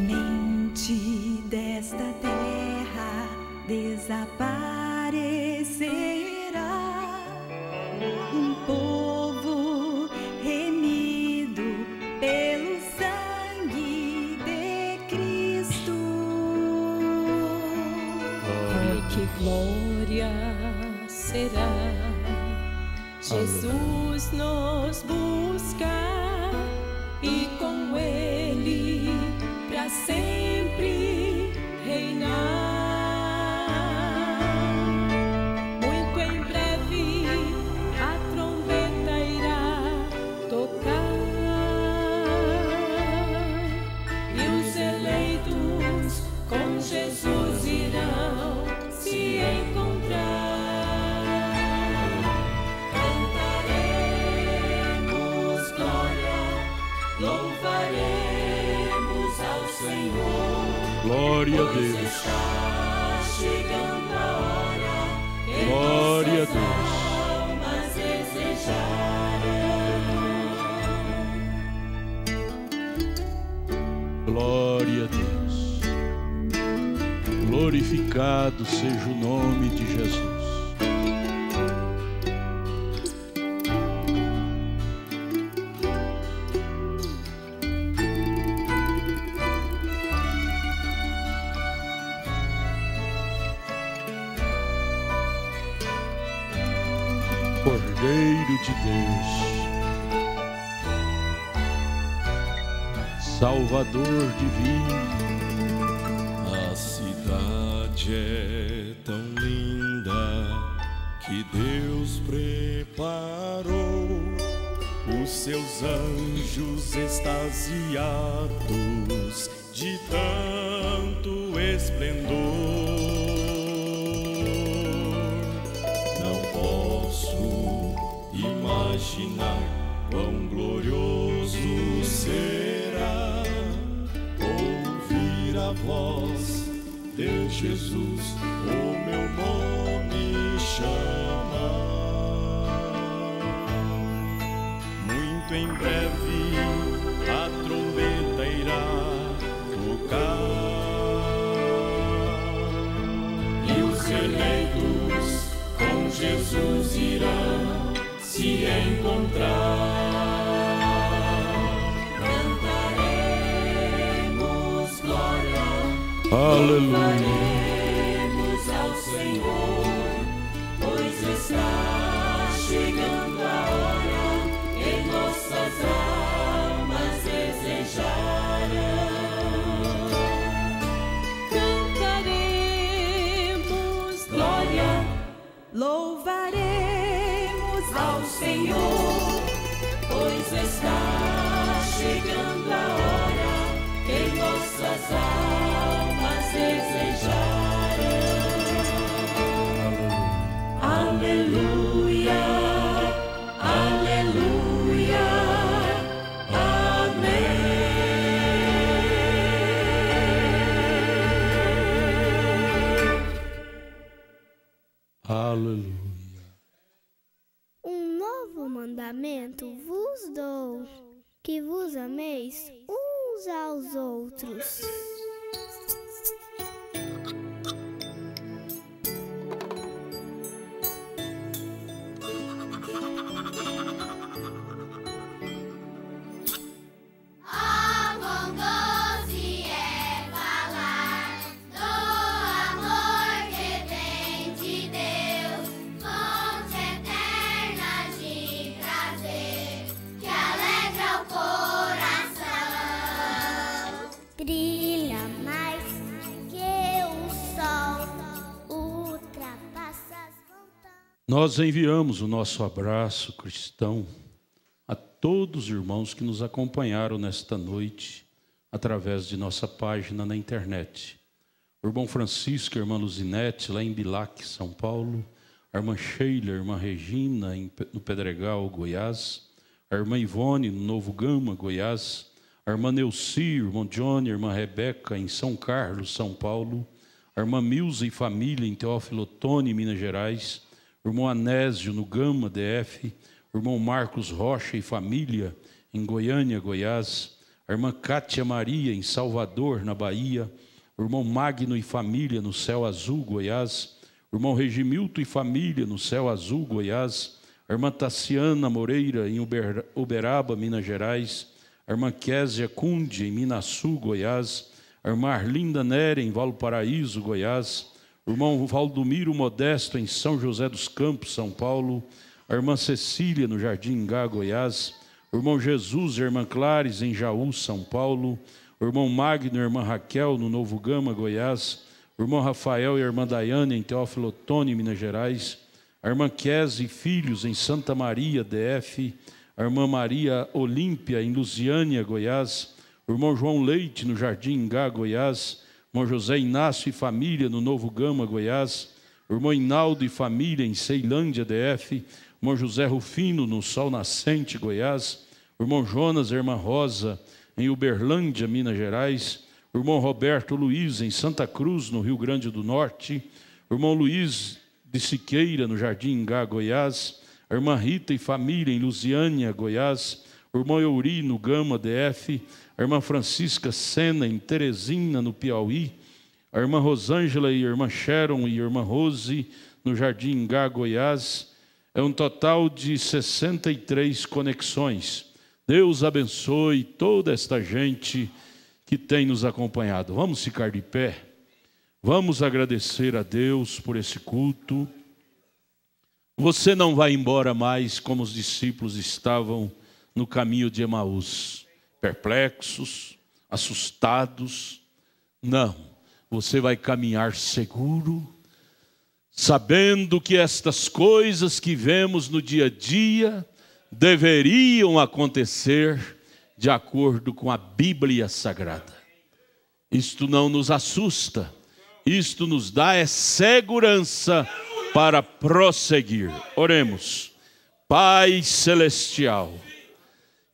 Brevemente desta terra desaparecerá um povo remido pelo sangue de Cristo. Oh, que glória será Jesus nos buscar e com Ele para sempre reinar. Muito em breve a trombeta irá tocar e os eleitos com Jesus irão se encontrar. Cantaremos glória, louvaremos ao Senhor. Glória a Pois Deus. está chegando a hora que Glória a nossas Deus. almas desejaram. Glória a Deus. Glorificado seja o nome de Jesus. Cordeiro de Deus, Salvador divino. A cidade é tão linda que Deus preparou os seus anjos extasiados de tanto esplendor. Não posso imaginar quão glorioso será ouvir a voz de Jesus, o meu nome chama. Muito em breve a trombeta irá tocar e os eleitos com Jesus irão se encontrar. Cantaremos glória, Aleluia. louvaremos ao Senhor, pois está chegando a hora que nossas almas desejaram. Cantaremos glória, louvaremos ao Senhor, pois está chegando a hora que nossas almas desejaram. Aleluia, aleluia, amém. novo mandamento vos dou, que vos ameis uns aos outros. Brilha mais que o sol, ultrapassa as montanhas. Nós enviamos o nosso abraço cristão a todos os irmãos que nos acompanharam nesta noite através de nossa página na internet. O irmão Francisco, a irmã Luzinete, lá em Bilac, São Paulo, a irmã Sheila, a irmã Regina, no Pedregal, Goiás, a irmã Ivone, no Novo Gama, Goiás, a irmã Neuci, o irmão Johnny, a irmã Rebeca, em São Carlos, São Paulo, a irmã Milza e família, em Teófilo Otoni, Minas Gerais, o irmão Anésio, no Gama, DF, o irmão Marcos Rocha e família, em Goiânia, Goiás, a irmã Cátia Maria, em Salvador, na Bahia, o irmão Magno e família, no Céu Azul, Goiás, o irmão Regimilton e família, no Céu Azul, Goiás, a irmã Tassiana Moreira, em Uberaba, Minas Gerais, a irmã Késia Cunde, em Minaçu, Goiás, a irmã Arlinda Nere, em Valparaíso, Goiás, o irmão Valdomiro Modesto, em São José dos Campos, São Paulo, a irmã Cecília, no Jardim Ingá, Goiás, o irmão Jesus e a irmã Clares, em Jaú, São Paulo, o irmão Magno e a irmã Raquel, no Novo Gama, Goiás, o irmão Rafael e a irmã Daiane, em Teófilo Otoni, Minas Gerais, a irmã Késia e filhos, em Santa Maria, DF, a irmã Maria Olímpia, em Lusiânia, Goiás, o irmão João Leite, no Jardim Ingá, Goiás, o irmão José Inácio e família, no Novo Gama, Goiás, o irmão Inaldo e família, em Ceilândia, DF, o irmão José Rufino, no Sol Nascente, Goiás, o irmão Jonas e a irmã Rosa, em Uberlândia, Minas Gerais, o irmão Roberto Luiz, em Santa Cruz, no Rio Grande do Norte, o irmão Luiz de Siqueira, no Jardim Ingá, Goiás, a irmã Rita e família, em Lusiânia, Goiás, o irmão Euri, no Gama, DF, a irmã Francisca Sena, em Teresina, no Piauí, a irmã Rosângela e a irmã Sharon e a irmã Rose, no Jardim Ingá, Goiás. É um total de 63 conexões. Deus abençoe toda esta gente que tem nos acompanhado. Vamos ficar de pé. Vamos agradecer a Deus por esse culto. Você não vai embora mais como os discípulos estavam no caminho de Emaús, perplexos, assustados. Não, você vai caminhar seguro, sabendo que estas coisas que vemos no dia a dia deveriam acontecer de acordo com a Bíblia Sagrada. Isto não nos assusta, isto nos dá segurança para prosseguir. Oremos. Pai Celestial,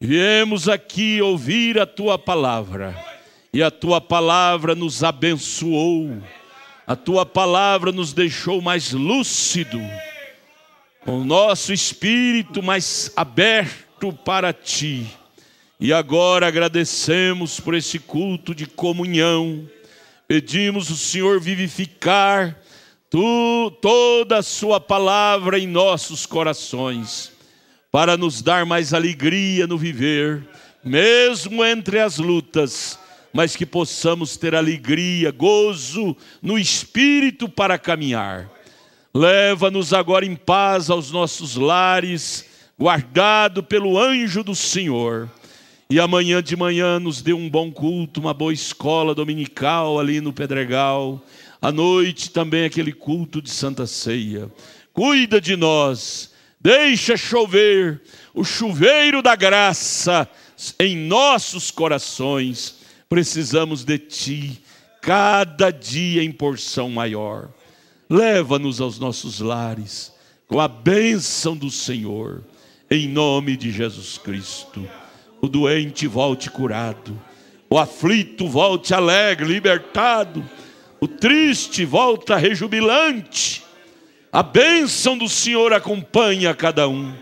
viemos aqui ouvir a Tua palavra, e a Tua palavra nos abençoou, a Tua palavra nos deixou mais lúcido, com o nosso espírito mais aberto para Ti. E agora agradecemos por esse culto de comunhão, pedimos o Senhor vivificar toda a Sua palavra em nossos corações, para nos dar mais alegria no viver, mesmo entre as lutas, mas que possamos ter alegria, gozo no espírito para caminhar. Leva-nos agora em paz aos nossos lares, guardado pelo anjo do Senhor. E amanhã de manhã nos dê um bom culto, uma boa escola dominical ali no Pedregal. À noite também aquele culto de Santa Ceia. Cuida de nós, deixa chover o chuveiro da graça em nossos corações. Precisamos de Ti, cada dia em porção maior. Leva-nos aos nossos lares, com a bênção do Senhor, em nome de Jesus Cristo. O doente volte curado, o aflito volte alegre, libertado, o triste volta rejubilante. A bênção do Senhor acompanha cada um,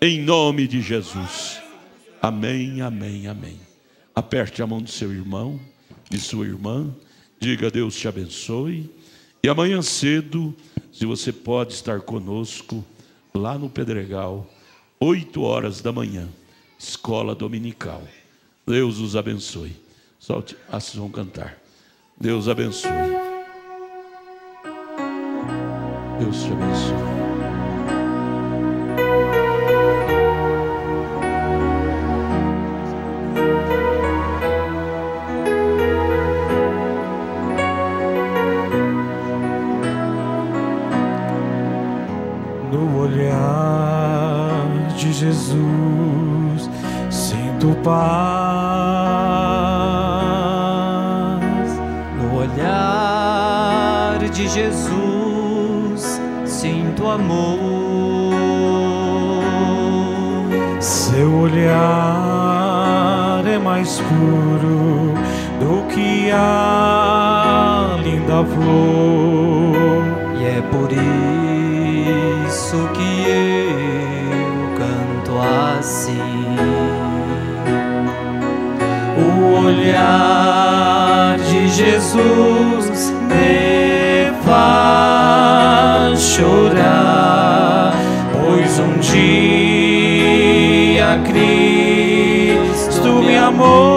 em nome de Jesus. Amém, amém, amém. Aperte a mão do seu irmão, de sua irmã, diga: Deus te abençoe. E amanhã cedo, se você pode estar conosco lá no Pedregal, 8 horas da manhã, escola dominical. Deus os abençoe. Solte, vocês vão cantar. Deus abençoe. Deus te abençoe. No olhar de Jesus sinto paz. No olhar de Jesus sinto amor. Seu olhar é mais puro do que a linda flor. E é por isso que eu canto assim. O olhar de Jesus me faz chorar, pois um dia Cristo me amou.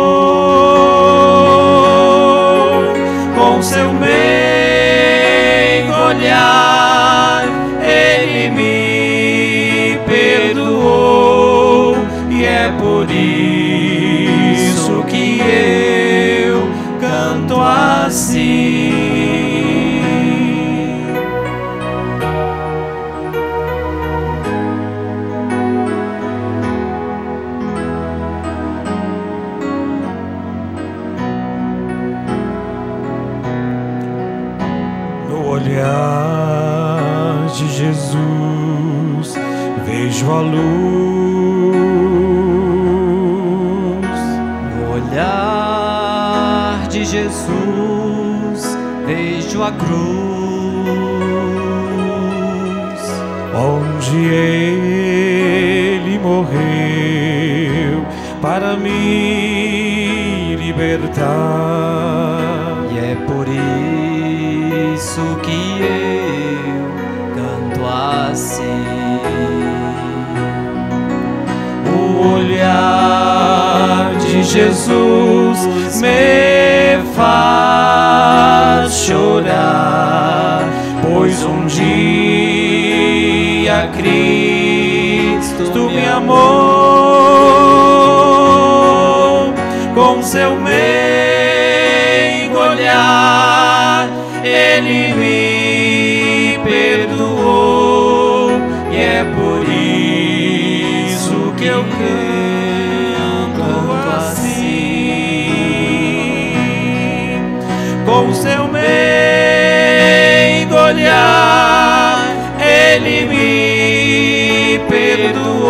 Com seu meigo olhar Ele me perdoou, e é por isso que eu canto assim. No olhar de Jesus vejo a luz. No olhar de Jesus vejo a cruz, onde Ele morreu para me libertar. e é por isso que eu canto assim. O olhar de Jesus me faz chorar, pois um dia Cristo me amou. Com seu meigo olhar Ele me perdoou, e é por isso que eu canto assim. Com seu meigo olhar Ele me perdoou,